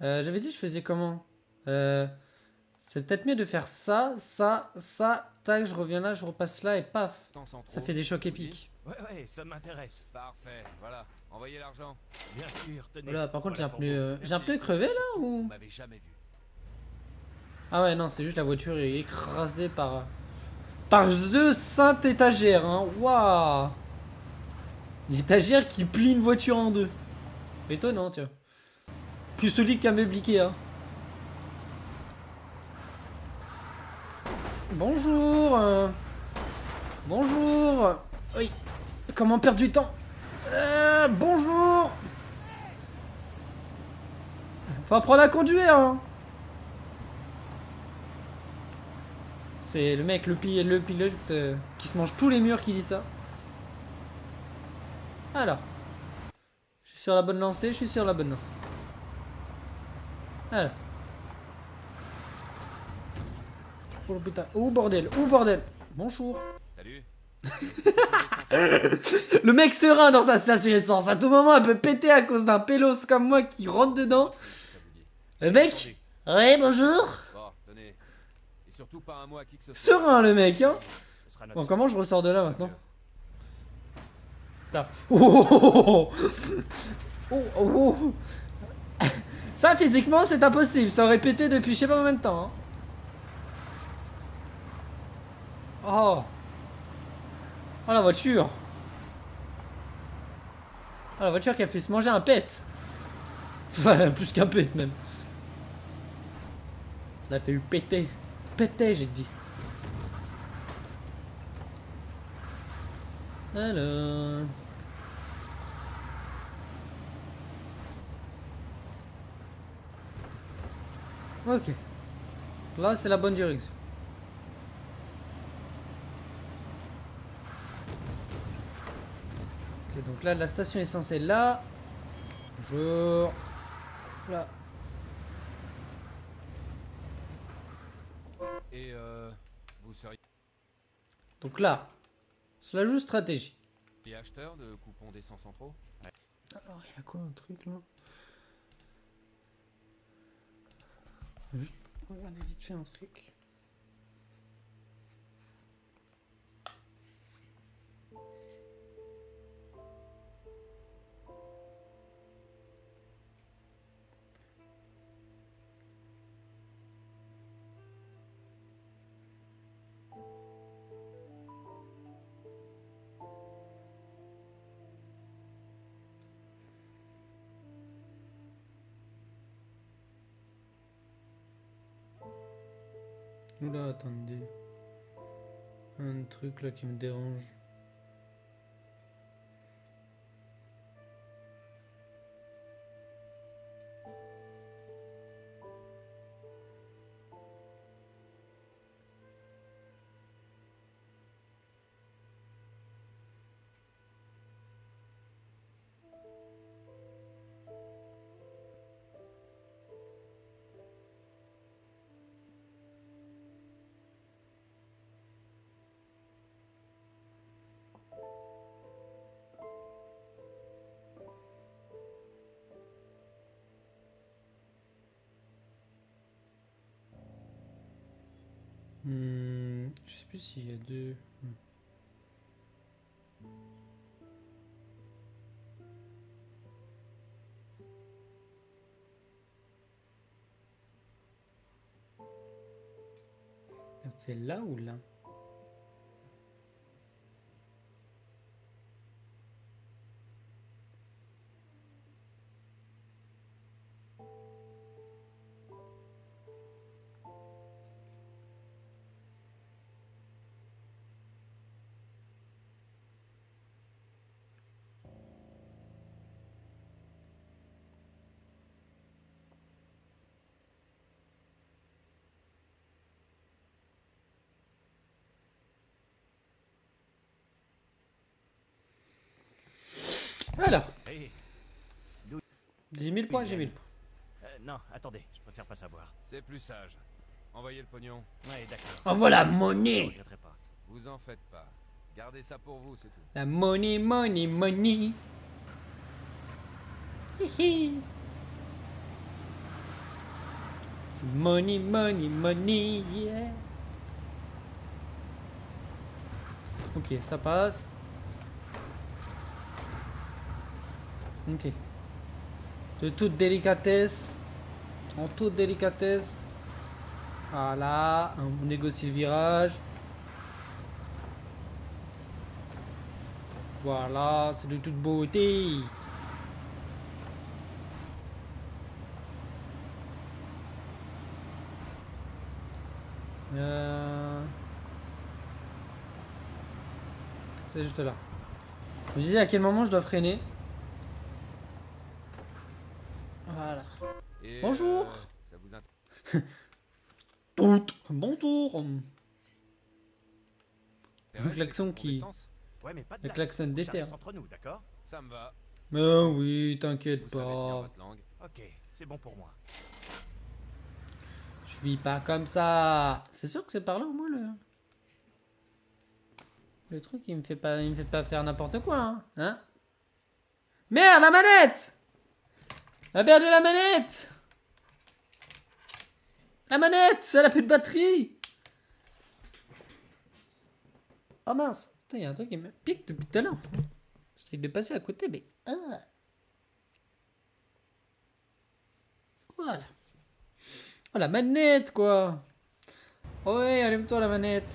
J'avais dit que je faisais comment C'est peut-être mieux de faire ça, ça, ça. Tac, je reviens là, je repasse là et paf. temps sans Ça trop, fait des chocs ça vous dit? épiques. Ouais, ça m'intéresse. Parfait, voilà. Envoyez l'argent. Bien sûr, tenez. Voilà, par contre, Voilà pour vous. j'ai un Merci. pneu crevé là Surtout, ou Vous m'avez jamais vu. Ah ouais, non, c'est juste la voiture est écrasée par The Sainte étagère, hein. Waouh. L'étagère qui plie une voiture en deux. Étonnant, tiens. Plus solide qu'un meuble Ikea. Bonjour. Bonjour. Oui. Comment perdre du temps bonjour. Faut apprendre à conduire, hein. C'est le mec, le pilote qui se mange tous les murs qui dit ça. Alors. Je suis sur la bonne lancée, je suis sur la bonne lancée. Alors. Oh putain. Oh bordel, oh bordel. Bonjour. Salut. Le mec serein dans sa station essence. À tout moment, elle peut péter à cause d'un pélos comme moi qui rentre dedans. Le mec, Oui, bonjour. Bon, tenez. Et surtout pas un mot à qui que ce soit. serein le mec, hein. Ce sera notre Bon, sort. comment je ressors de là maintenant? Là. Oh, oh, oh, oh. Ça, physiquement, c'est impossible. Ça aurait pété depuis je sais pas combien de temps. Hein. Oh. Oh, la voiture. Oh, la voiture qui a fait se manger un pet. Enfin, plus qu'un pet, même. Ça a fait eu péter. Péter, j'ai dit. Alors... Ok. Là, c'est la bonne direction. Ok, donc là, la station essence est là. Bonjour. Là. Et vous seriez Donc là, cela joue stratégie. acheteur de coupons d'essence en trop? Alors, il y a quoi un truc là? Regardez vite fait un truc. Oula, attendez. Un truc là qui me dérange. Je sais plus s'il y a deux. Merde, c'est là ou là? Alors, Hey. 10 000 points, j'ai 1000 points. Non, attendez, je préfère pas savoir. C'est plus sage. Envoyez le pognon. Ouais, d'accord. Oh voilà, Je monnaie. regretterai pas. Vous en faites pas. Gardez ça pour vous, c'est tout. La money, money, money. Hihi. Money, money, money, yeah. Ok, ça passe. Ok. De toute délicatesse. En toute délicatesse. Voilà, on négocie le virage. Voilà, c'est de toute beauté. C'est juste là. Je me disais à quel moment je dois freiner. Voilà. Et, Bonjour. ça vous int- Bonjour. Le intéresse, klaxon les concours qui... d'essence Ouais, mais pas de Le blague. klaxon Ça déterre. reste entre nous, d'accord? Ça me va. Mais oui, Vous t'inquiète savez tenir pas. votre langue. Ok, c'est bon pour moi. Je suis pas comme ça. C'est sûr que c'est par là au moins le truc il me fait pas faire n'importe quoi hein. Merde la manette. La perdu la manette. La manette, elle a plus de batterie. Oh mince. Putain, y a un truc qui me pique depuis tout à l'heure. J'essaie de passer à côté mais voilà. Oh la manette quoi. Oh ouais, allume-toi la manette.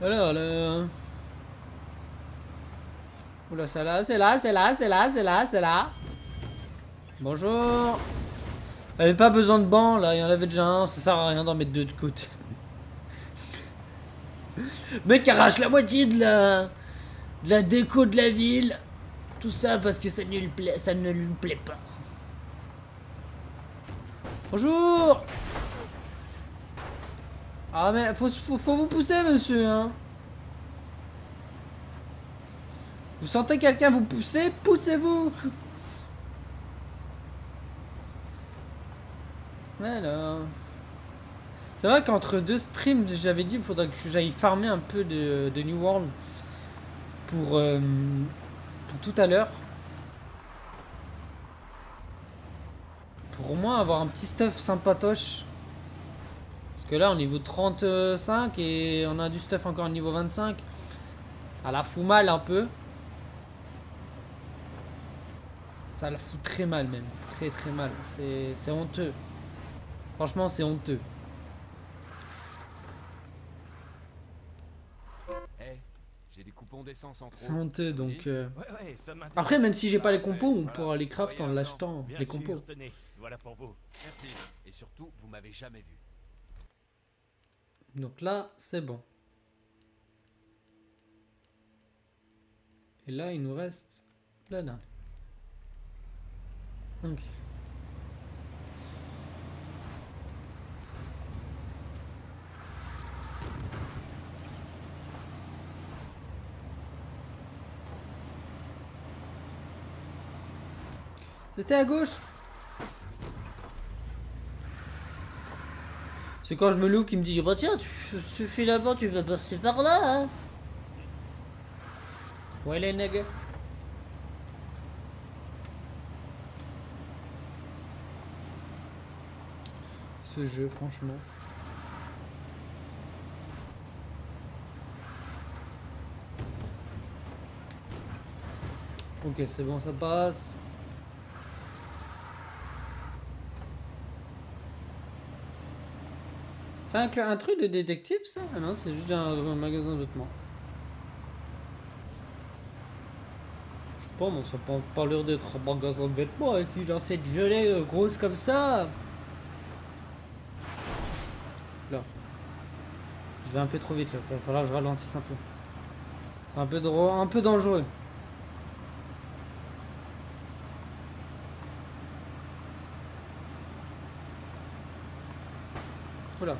Alors. Oula, c'est là, c'est là, c'est là, c'est là, c'est là, c'est là. Bonjour. Avait pas besoin de banc là, il y en avait déjà un, ça sert à rien d'en mettre deux de côté. Mec arrache la moitié de la déco de la ville. Tout ça parce que ça ne lui plaît pas. Bonjour. Ah mais faut vous pousser monsieur hein. Vous sentez quelqu'un vous pousser, poussez-vous. Alors... C'est vrai qu'entre deux streams, j'avais dit qu'il faudrait que j'aille farmer un peu de New World pour tout à l'heure. Pour au moins avoir un petit stuff sympatoche. Parce que là, on est niveau 35 et on a du stuff encore au niveau 25. Ça la fout mal un peu. Ça la fout très mal même. Très très mal. C'est honteux. Franchement, c'est honteux. Eh, j'ai des coupons d'essence en trop. C'est honteux Ça vous donc... dit Ouais, ça m'intéresse. Après, même si j'ai pas les Parfait, compos, on voilà. pourra les craft en Envoyez l'achetant, Bien les sûr, compos. tenez, voilà pour vous. Merci. Et surtout, vous m'avez jamais vu. Donc là, c'est bon. Et là, il nous reste là. Ok. C'était à gauche. C'est quand je me loue qui me dit bah tiens, tu fais là-bas, tu vas passer par là, hein. Ouais les nègres. Ce jeu, franchement. Ok, c'est bon, ça passe. C'est un truc de détective ça? Ah non, c'est juste un magasin de vêtements. Je sais pas, moi ça peut pas l'air d'être un magasin de vêtements avec une assiette violet grosse comme ça. Là. Je vais un peu trop vite là, il va falloir que je ralentisse un peu. Un peu dangereux. Oula.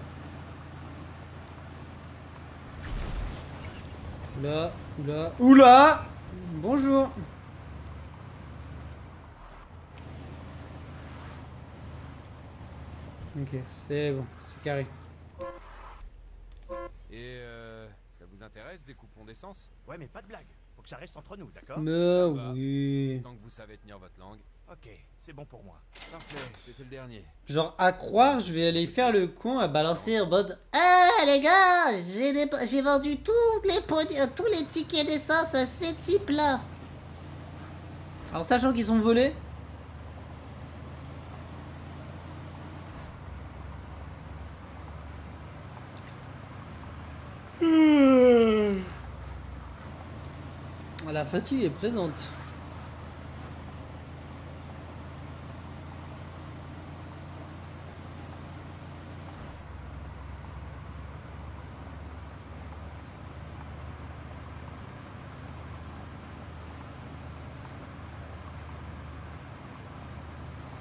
Oula, oula, oula. Bonjour. Ok, c'est bon, c'est carré. Et ça vous intéresse des coupons d'essence? Ouais, mais pas de blague. Faut que ça reste entre nous, d'accord? Mais Ça va. oui. Tant que vous savez tenir votre langue. Ok, c'est bon pour moi. Parfait, c'était le dernier. Genre, à croire, je vais aller faire le con à balancer En mode eh les gars, j'ai vendu tous les tickets d'essence à ces types-là. Alors, sachant qu'ils sont volés. La fatigue est présente.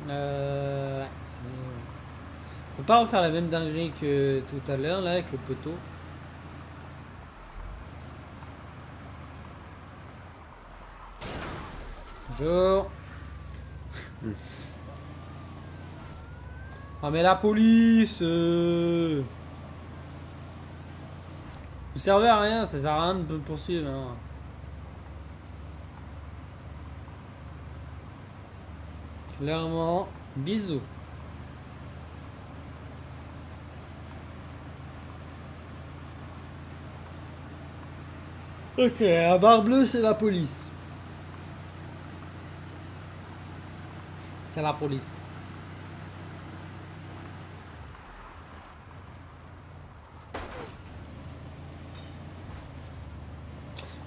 Ouais, on peut pas refaire la même dinguerie que tout à l'heure là avec le poteau. Bonjour. Ah mais la police vous servez à rien, ça sert à rien de me poursuivre. Hein. Clairement, bisous. Ok, à barre bleue, c'est la police. C'est la police.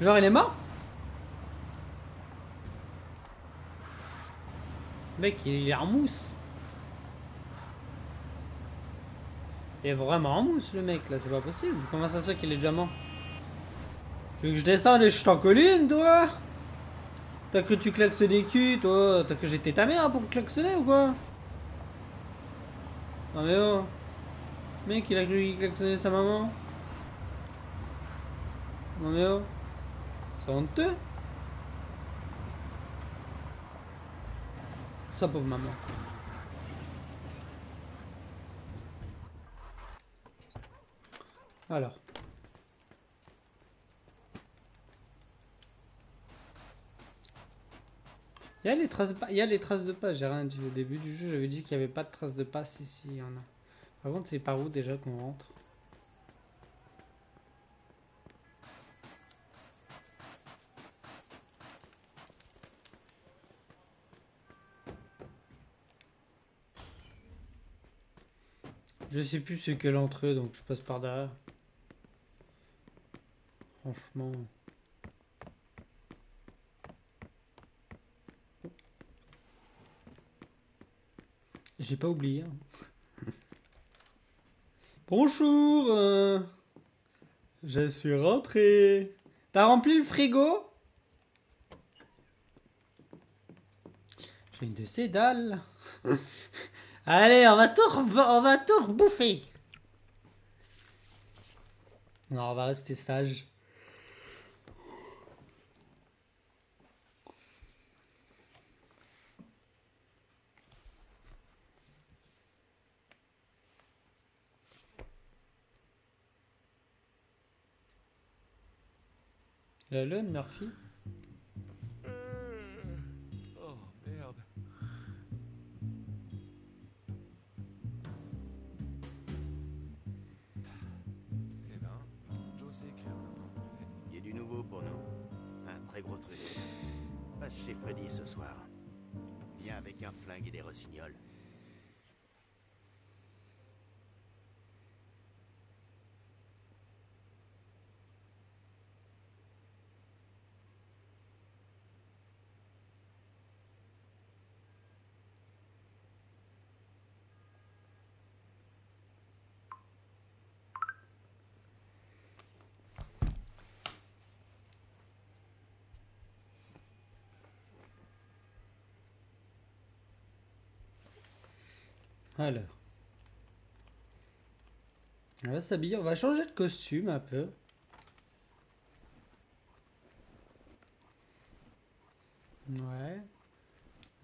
Genre, il est mort? Mec, il est en mousse. Il est vraiment en mousse, le mec, là, c'est pas possible. Comment ça se fait qu'il est déjà mort? Tu veux que je descende et je t'en colline, toi? T'as cru que tu klaxonnes des culs, toi? T'as cru que j'étais ta mère pour klaxonner ou quoi? Non mais oh. Mec, il a cru qu'il klaxonnait sa maman? Non mais oh. C'est honteux? Sa pauvre maman. Alors. Il y a les traces de pas, il y a les traces de pas, j'ai rien dit au début du jeu, j'avais dit qu'il n'y avait pas de traces de pas, si il y en a. Par contre, c'est par où déjà qu'on rentre? Je sais plus c'est quelle entrée, donc je passe par derrière. Franchement. J'ai pas oublié. Hein. Bonjour, je suis rentré. T'as rempli le frigo? J'ai une de ces dalles. Allez, on va tout rebouffer. Non, on va rester sage. La lune, Murphy. Oh merde. Eh ben, Joe sait écrire maintenant. Il y a du nouveau pour nous. Un très gros truc. Passe chez Freddy ce soir. Viens avec un flingue et des rossignols. Alors. On va s'habiller, on va changer de costume un peu.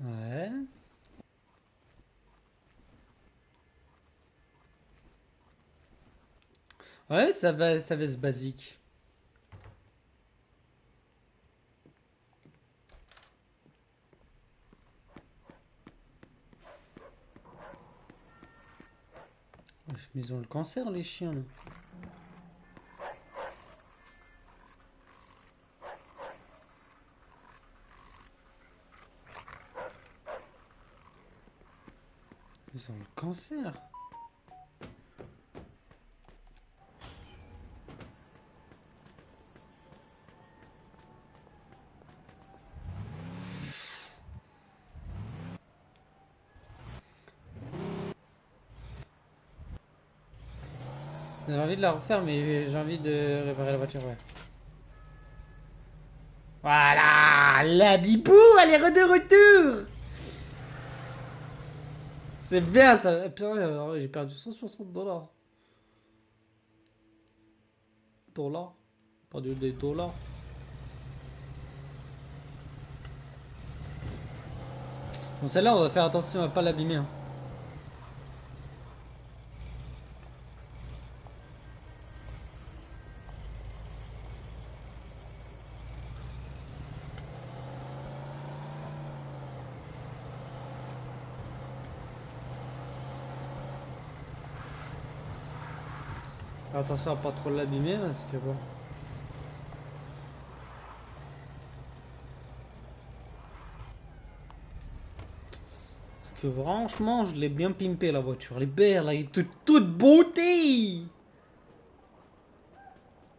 Ouais. Ouais, ça va se basique. Mais ils ont le cancer, les chiens, là. Ils ont le cancer. J'ai envie de la refaire, mais j'ai envie de réparer la voiture, ouais. Voilà, la bibou, elle est de retour. C'est bien ça. Putain, j'ai perdu 160 dollars. Dollars? Pas des dollars. Bon, celle-là, on va faire attention à pas l'abîmer. Hein. Faire attention à pas trop l'abîmer parce que bon. Parce que franchement, je l'ai bien pimpé la voiture. Elle est belle, là, elle est toute beauté.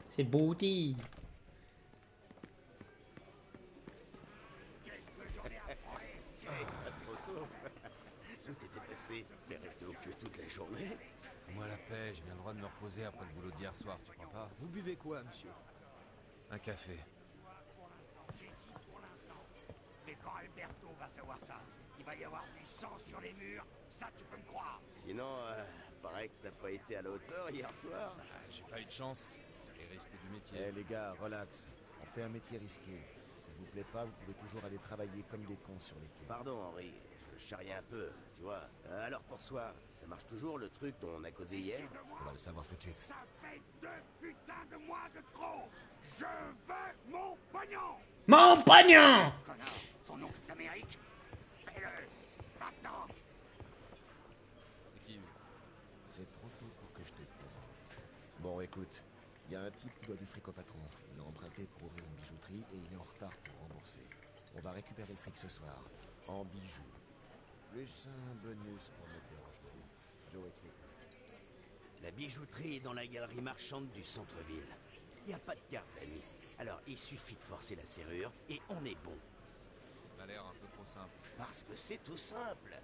C'est beauté. Pas trop tôt. Où t'étais passé? T'es resté au pieu toute la journée? Moi la paix, j'ai bien le droit de me reposer après le boulot d'hier soir, tu crois pas? Vous buvez quoi, monsieur? Un café. Mais quand Alberto va savoir ça, il va y avoir du sang sur les murs, ça tu peux me croire. Sinon, paraît que t'as pas été à la hauteur hier soir. Ah, j'ai pas eu de chance, c'est les risques du métier. Eh les gars, relax. On fait un métier risqué. Si ça vous plaît pas, vous pouvez toujours aller travailler comme des cons sur les quais. Pardon Henri, je charrie un peu, tu vois. Alors pour soi, ça marche toujours le truc dont on a causé hier? On va le savoir tout de suite. Ça fait 2 putains de mois de trop. Je veux mon pognon. Mon pognon! Connard, son oncle d'Amérique. Fais-le, maintenant. C'est qui lui? C'est trop tôt pour que je te le présente. Bon, écoute, il y a un type qui doit du fric au patron. Il a emprunté pour ouvrir une bijouterie et il est en retard pour rembourser. On va récupérer le fric ce soir, en bijoux. Plus un bonus pour notre dérangeement. Joe, explique. La bijouterie est dans la galerie marchande du centre-ville. Y a pas de carte la nuit. Alors il suffit de forcer la serrure et on est bon. Ça a l'air un peu trop simple. Parce que c'est tout simple.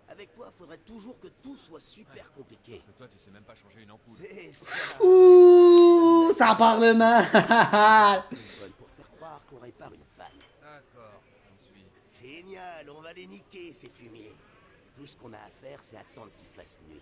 Avec toi, faudrait toujours que tout soit super compliqué. Sauf que toi, tu sais même pas changer une ampoule. C'est ça. Ouh, ça parle mal. Une bonne pour faire croire qu'on répare une panne. D'accord, on suit. Génial, on va les niquer ces fumiers. Tout ce qu'on a à faire, c'est attendre qu'il fasse nuit.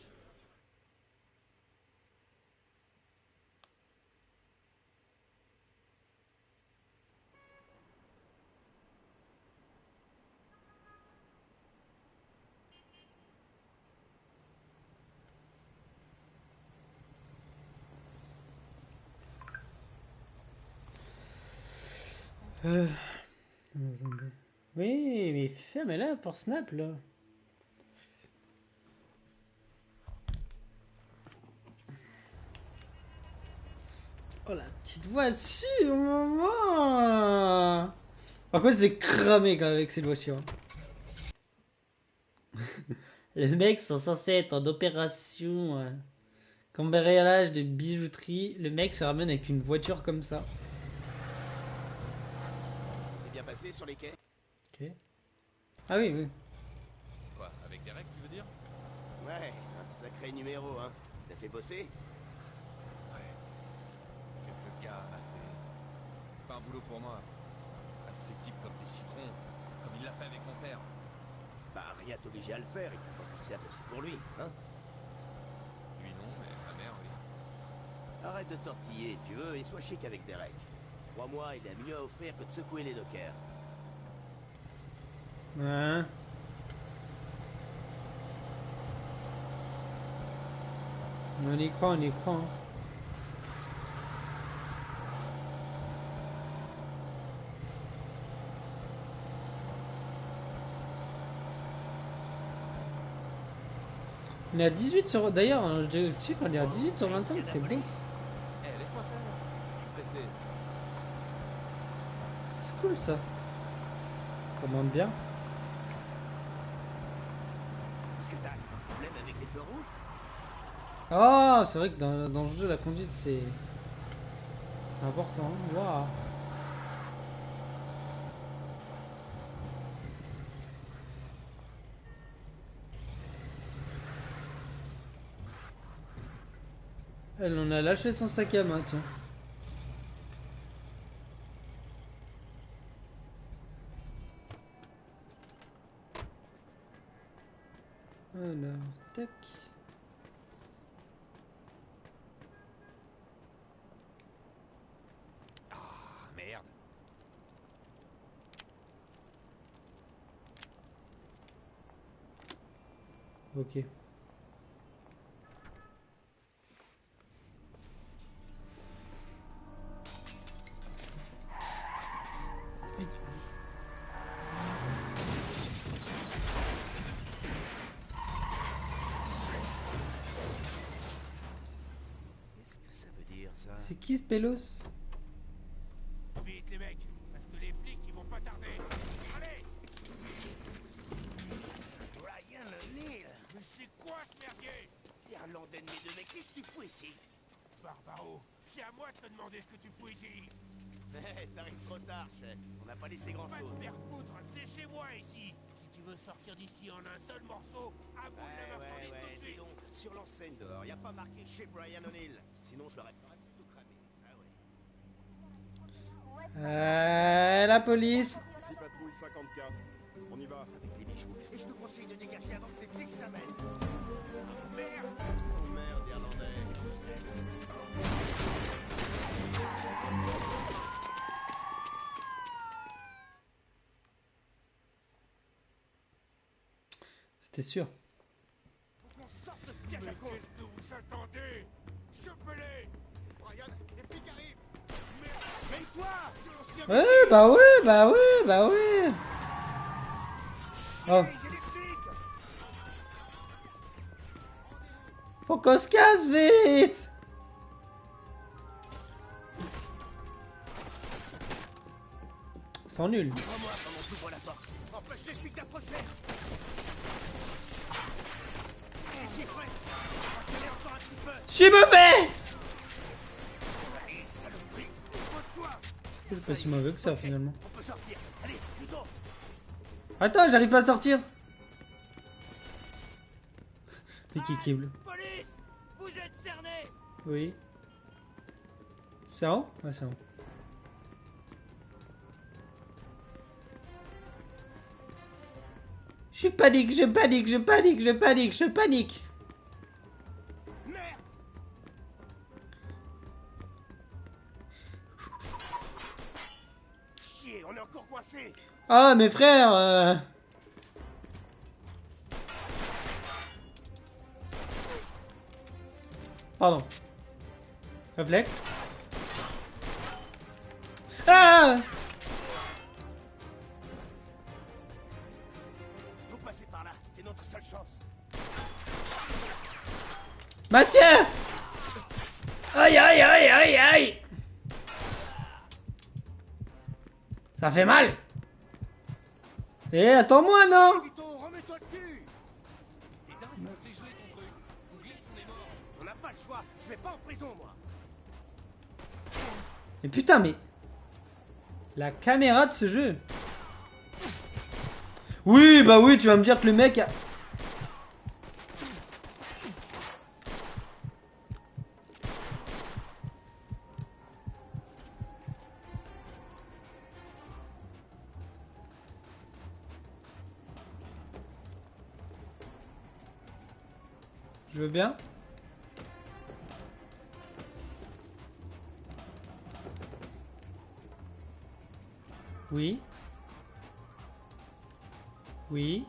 Attendez. Oui, mais fermez-la pour Snap, là. Oh, la petite voiture, maman! Par contre, c'est cramé quand même avec cette voiture. Les mecs sont censés être en opération cambriolage de bijouterie. Le mec se ramène avec une voiture comme ça. Ça s'est bien passé sur les quais? Ok. Ah oui, oui. Quoi, avec des règles, tu veux dire? Ouais, un sacré numéro, hein. T'as fait bosser? Ouais. Quelques gars matés. C'est pas un boulot pour moi. Trace ces types comme des citrons, comme il l'a fait avec mon père. Bah, rien t'oblige à le faire, il t'a pas forcé à bosser pour lui, hein. Lui non, mais ma mère, oui. Arrête de tortiller, tu veux, et sois chic avec Derek. Crois-moi, il a mieux à offrir que de secouer les dockers. Ouais. On y croit, on y croit. Hein. On est à 18 sur... D'ailleurs, je sais qu'on est à 18 sur 25, c'est beau. Eh, laisse-moi faire. Je suis pressé. C'est cool ça. Ça monte bien. Est-ce que t'as un problème avec les feux rouges? Ah, c'est vrai que dans le jeu, la conduite, c'est important. Waouh. Elle en a lâché son sac à main, tiens. Alors, tac. Ah, merde. Ok. Qu'est-ce que ça veut dire, ça? C'est qui ce Pélos? Vite les mecs, parce que les flics ils vont pas tarder. Allez! Brian O'Neill! Mais c'est quoi ce merdier? Irlandais de mes deux mecs, qu'est-ce que tu fous ici? Barbaro, c'est à moi de te demander ce que tu fous ici. Eh, t'arrives trop tard, chef. On n'a pas laissé grand Va chose. te faire foutre, c'est chez moi ici. Si tu veux sortir d'ici en un seul morceau, à vous de la marchandise tout de Dis suite. donc, sur l'enseigne dehors, y a pas marqué chez Brian O'Neill. Sinon, je l'aurais pas tout cramé, ça, ouais. La police. Ici patrouille 54. On y va. Avec les bijoux. Et je te conseille de dégager avant que les flics s'amènent. Oh, merde! Oh merde, Irlandais. C'était sûr. Faut qu'on sorte de ce piège Mais à con. qu'est-ce que vous attendez? Chopez-les! Brian, les flics arrivent. Merde! Mais toi! Ouais, bah ouais, bah ouais, bah ouais. Oh. Il y a des flics! Faut qu'on se casse vite. Ils sont nuls. Prends-moi pendant que j'ouvre la porte. Empêche les flics d'approcher. J'y est prêt. Reculez encore un petit peu. Je suis mauvais. Allez, saloperie. Ouvre-toi. C'est pas si mauvais que ça Ok, finalement. on peut sortir. Allez, plutôt. Attends, j'arrive pas à sortir. Vicky Kibble. Police! Vous êtes cernés! Oui. C'est en haut? Ouais, c'est en haut. Je panique, je panique, je panique, je panique, je panique. Merde! Chier, on est encore coincé! Ah, mes frères Pardon. Réflexe. Ah! Faut passer par là, c'est notre seule chance. Monsieur! Aïe, aïe, aïe, aïe, aïe! Ça fait mal! Eh, attends-moi, non? Vito, remets-toi le cul! T'es dingue, c'est gelé ton truc. On glisse, on est mort. On n'a pas le choix, je vais pas en prison, moi! Mais putain, mais... La caméra de ce jeu... Oui, bah oui, tu vas me dire que le mec a... Je veux bien. Oui. Oui.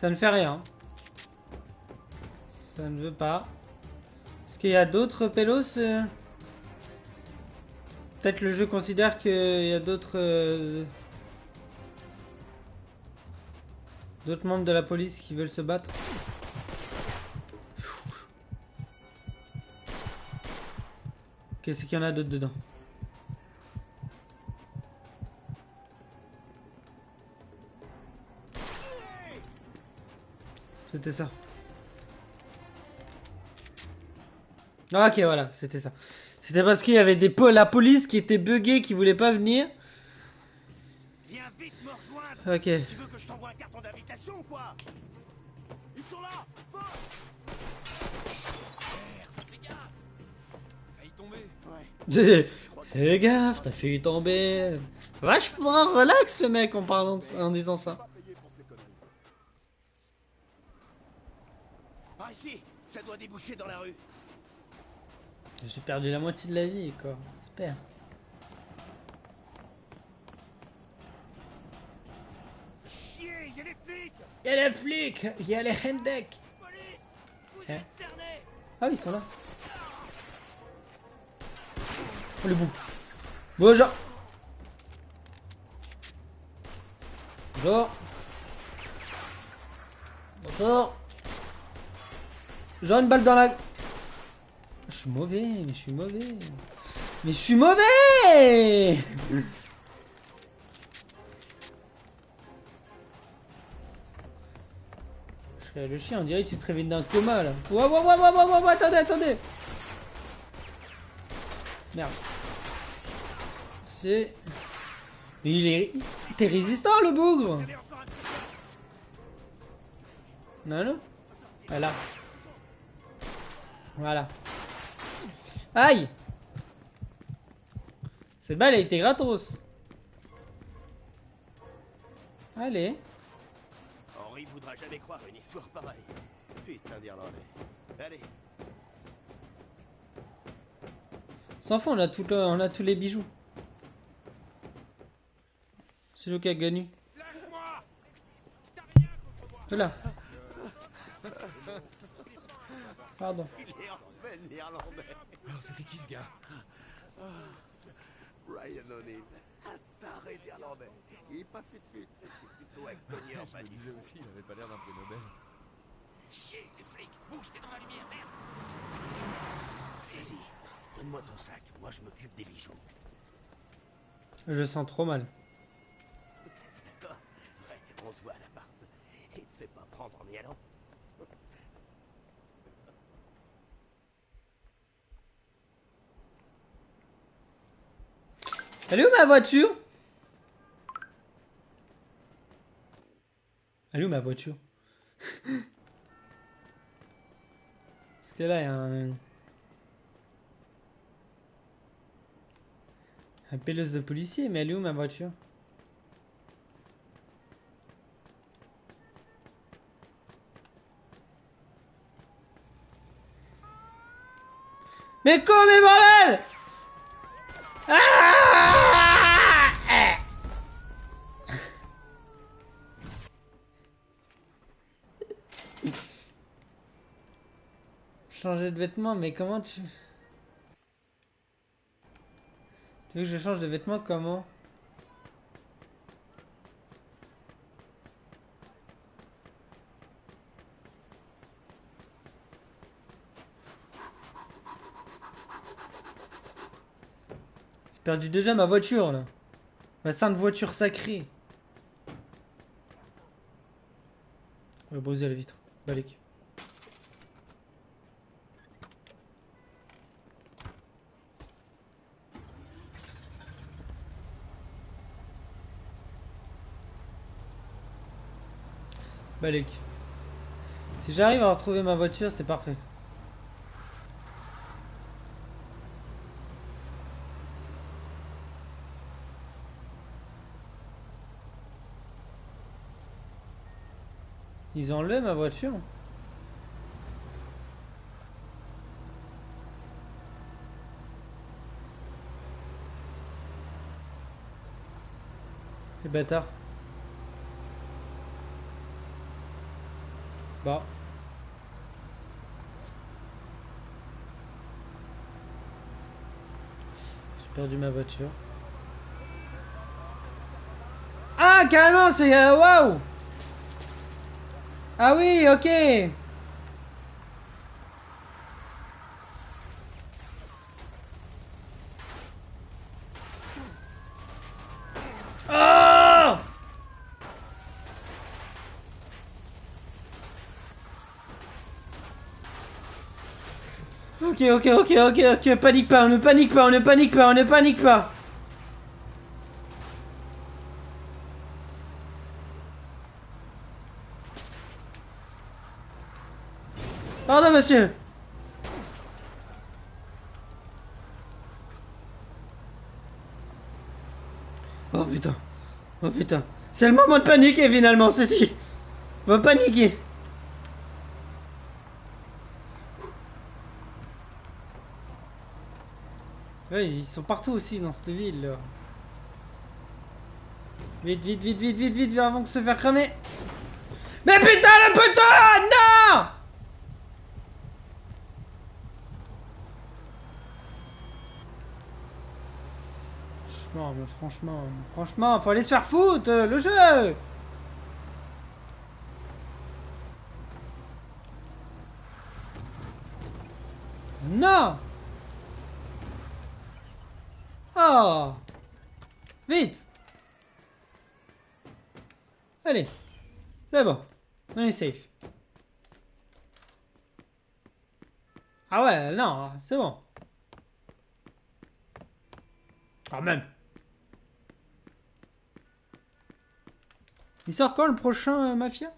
Ça ne fait rien. Ça ne veut pas. Est-ce qu'il y a d'autres pélos Peut-être le jeu considère qu'il y a d'autres d'autres membres de la police qui veulent se battre. Qu'est-ce qu'il y en a d'autres dedans? C'était ça. Ah, ok, voilà, c'était ça. C'était parce qu'il y avait la police qui était buggée, qui voulait pas venir. Viens vite me rejoindre. Ok. Tu veux que je t'envoie un carton d'invitation ou quoi? Ils sont là. Fais gaffe! Failli tomber. Ouais. Fais gaffe, t'as failli tomber. Vachement relax le mec en parlant, en disant ça. Pas payé pour ces conneries. Par ici, ça doit déboucher dans la rue. J'ai perdu la moitié de la vie, quoi. J'espère. Chier, y a les flics. Y'a les flics, y'a les hendek. Police, vous Hein? êtes cernés. Ah oui, ils sont là. Oh le bout. Bonjour. Bonjour. Bonjour. J'ai une balle dans la... Je suis mauvais, mais je suis mauvais. Mais je suis mauvais. Le chien, on dirait que tu te réveilles d'un coma là. Ouah, attendez. Merde. C'est... Mais il est... T'es résistant le bougre. Non. Voilà. Voilà. Aïe. Cette balle a été gratos. Allez. Henri voudra jamais croire une histoire pareille. Putain d'Irlandais. Allez. Sans fond, on a tous les bijoux. C'est le qui a gagné. Lâche-moi! T'as rien contre moi! Là. Pardon. Il est en peine l'Irlandais. Alors, c'était qui ce gars? Ryan O'Neill. Un taré d'Irlandais. Il est pas fut-fut. C'est plutôt un cogneur Je me disais aussi, il avait pas l'air d'un prix Nobel. Chier, les flics! Bouge, t'es dans la lumière, merde! Vas-y, donne-moi ton sac. Moi, je m'occupe des bijoux. Je sens trop mal. D'accord? Ouais, on se voit à l'appart. Et te fais pas prendre en y allant. Elle est où ma voiture? Elle est où ma voiture? Parce que là, il y a un pélos de policier, mais elle est où ma voiture? Mais quoi, mais bordel! Ah! Changer de vêtements, mais comment tu... Tu veux que je change de vêtements comment? J'ai perdu déjà ma voiture là. Ma sainte voiture sacrée. On va briser la vitre. Balek. Balek. Si j'arrive à retrouver ma voiture, c'est parfait. Ils ont enlevé ma voiture. Les bâtards. pas. J'ai perdu ma voiture. Ah, carrément, c'est... waouh! Ah oui, ok. Oh! Ok, ok, ok, ok, ok, panique pas, on ne panique pas, on ne panique pas, on ne panique pas. Pardon, monsieur. Oh putain. Oh putain. C'est le moment de paniquer finalement, ceci. On va paniquer. Ouais, ils sont partout aussi dans cette ville là. Vite, vite, vite, vite, vite, vite, avant que se faire cramer. Mais putain, le putain! Non! Franchement, faut aller se faire foutre, le jeu! Non! Oh! Vite! Allez, c'est bon, on est safe. Ah ouais, non, c'est bon. Quand même. Il sort quand le prochain Mafia?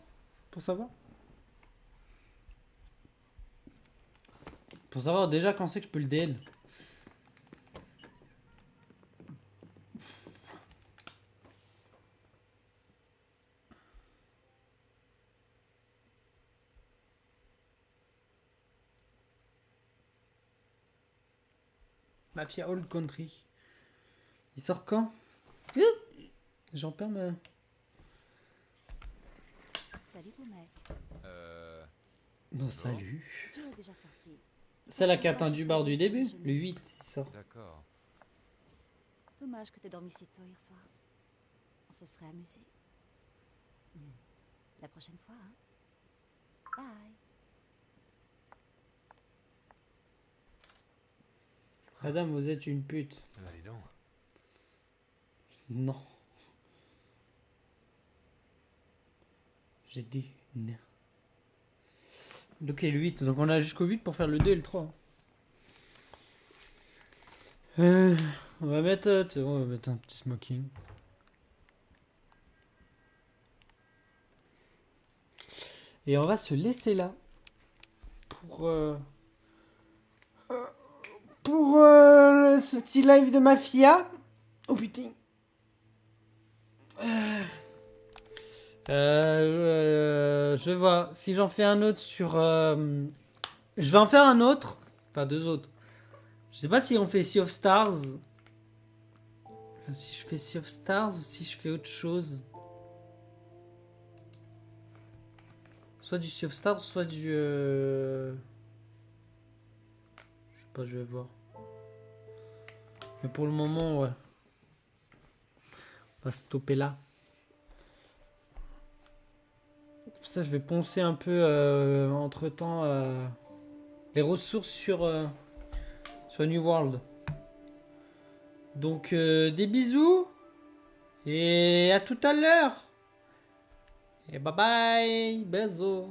Pour savoir. Pour savoir déjà quand c'est que je peux le DL. Mafia Old Country. Il sort quand? J'en perds ma... Salut, beau mec. Non, salut. Joe est déjà sorti. C'est la carte du bar du début. Le 8, il sort. D'accord. Dommage que t'aies dormi si tôt hier soir. On se serait amusé. La prochaine fois, hein. Bye. Madame, vous êtes une pute. Allez donc. Non. J'ai dit non. Ok, le 8. Donc on a jusqu'au 8 pour faire le 2 et le 3. On va mettre, on va mettre un petit smoking. Et on va se laisser là. Pour ce petit live de Mafia. Oh putain. Je vais voir si j'en fais un autre sur... Je vais en faire un autre. Enfin, deux autres. Je sais pas si on fait Sea of Stars. Enfin, si je fais Sea of Stars ou si je fais autre chose. Soit du Sea of Stars, soit du... Je sais pas, je vais voir. Mais pour le moment, ouais. On va stopper là. Pour ça, je vais poncer un peu entre-temps les ressources sur New World. Donc, des bisous. Et à tout à l'heure. Et bye bye. Bisous.